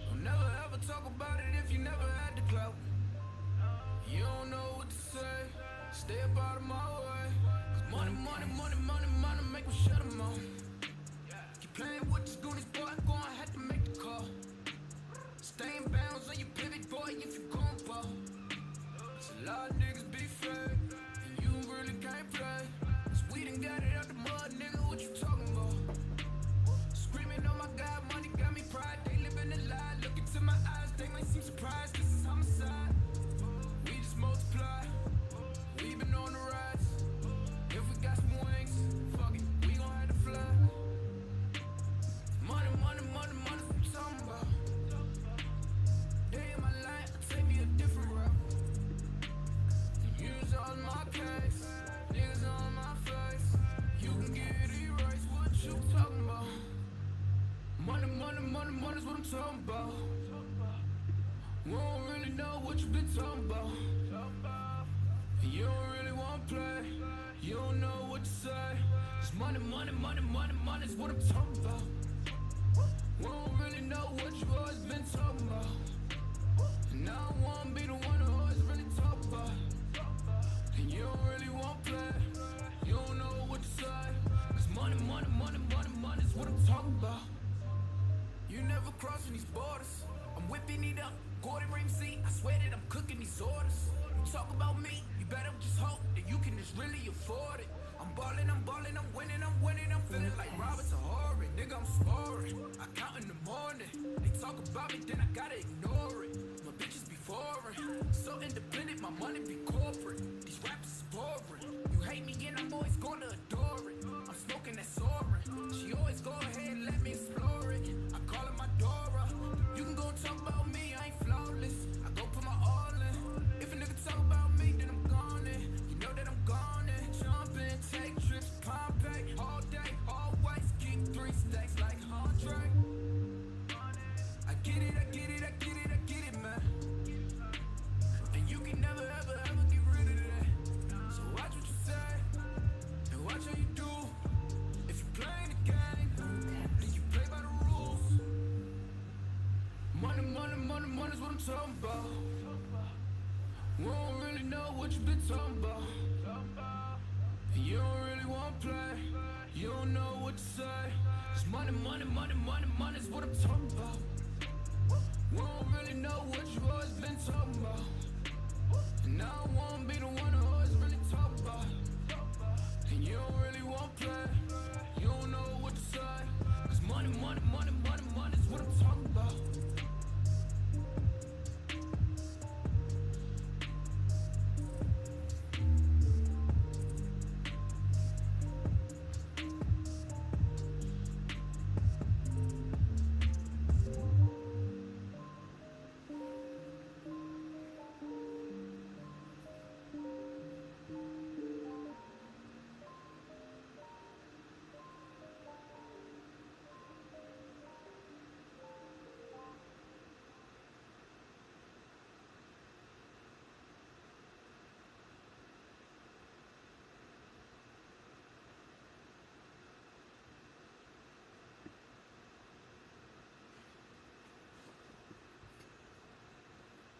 Don't never ever talk about it if you never had the clout. You don't know what to say. Stay up out of my way. Cause money, make you shut them mouth. Keep playing with your goonies, boy, I'm gonna have to make the call. Stay in bounds on your pivot, boy, if you gon' ball. It's a lot of niggas be fake, and you really can't play. Cause we done got it out the mud, nigga, what you talking about? Screaming, oh my God, money got me pride. They living a lie, look into my eyes, they might seem surprised. This is homicide. We just multiply, we been on the rise. I'm talking about. We don't really know what you've been talking about. You don't really want to play. You don't know what to say. It's money, money, money, money, money's what I'm talking about. We don't really know what you've always been talking about. And I don't want to be the one who always really talk about. And you don't really want to play. You don't know what to say. It's money, money, money, money, money's what I'm talking about. You never crossing these borders. I'm whipping it up, Gordon Ramsay. I swear that I'm cooking these orders. You talk about me, you better just hope that you can just really afford it. I'm balling, I'm winning, I'm winning. I'm feeling like Robert's a horror. Nigga, I'm scoring. I count in the morning. They talk about me, then I gotta ignore it. My bitches be foreign. So independent, my money be corporate. These rappers is boring. You hate me and I'm always gonna adore it. I'm smoking that soaring. She always go ahead and let me explore it. I call her my Dora. You can go talk about me, I ain't flawless. I go put my all in. If a nigga talk about me, then I'm gone in. You know that I'm gone in. Jump in, take trips, Pompeii, all day, always keep 3 stacks like Andre. I get it, I get it, I get it, I get it, man. And you can never, ever, ever get rid of that. So watch what you say, and watch how you do. If you playing the game, then you play by the rules. Money, money, money, money's what I'm talking about. We don't really know what you've been talking about. You don't really want to play. You don't know what to say. It's money, money, money, money, money's what I'm talking about. We don't really know what you've always been talking about. And I don't want to be the one who always really talk about.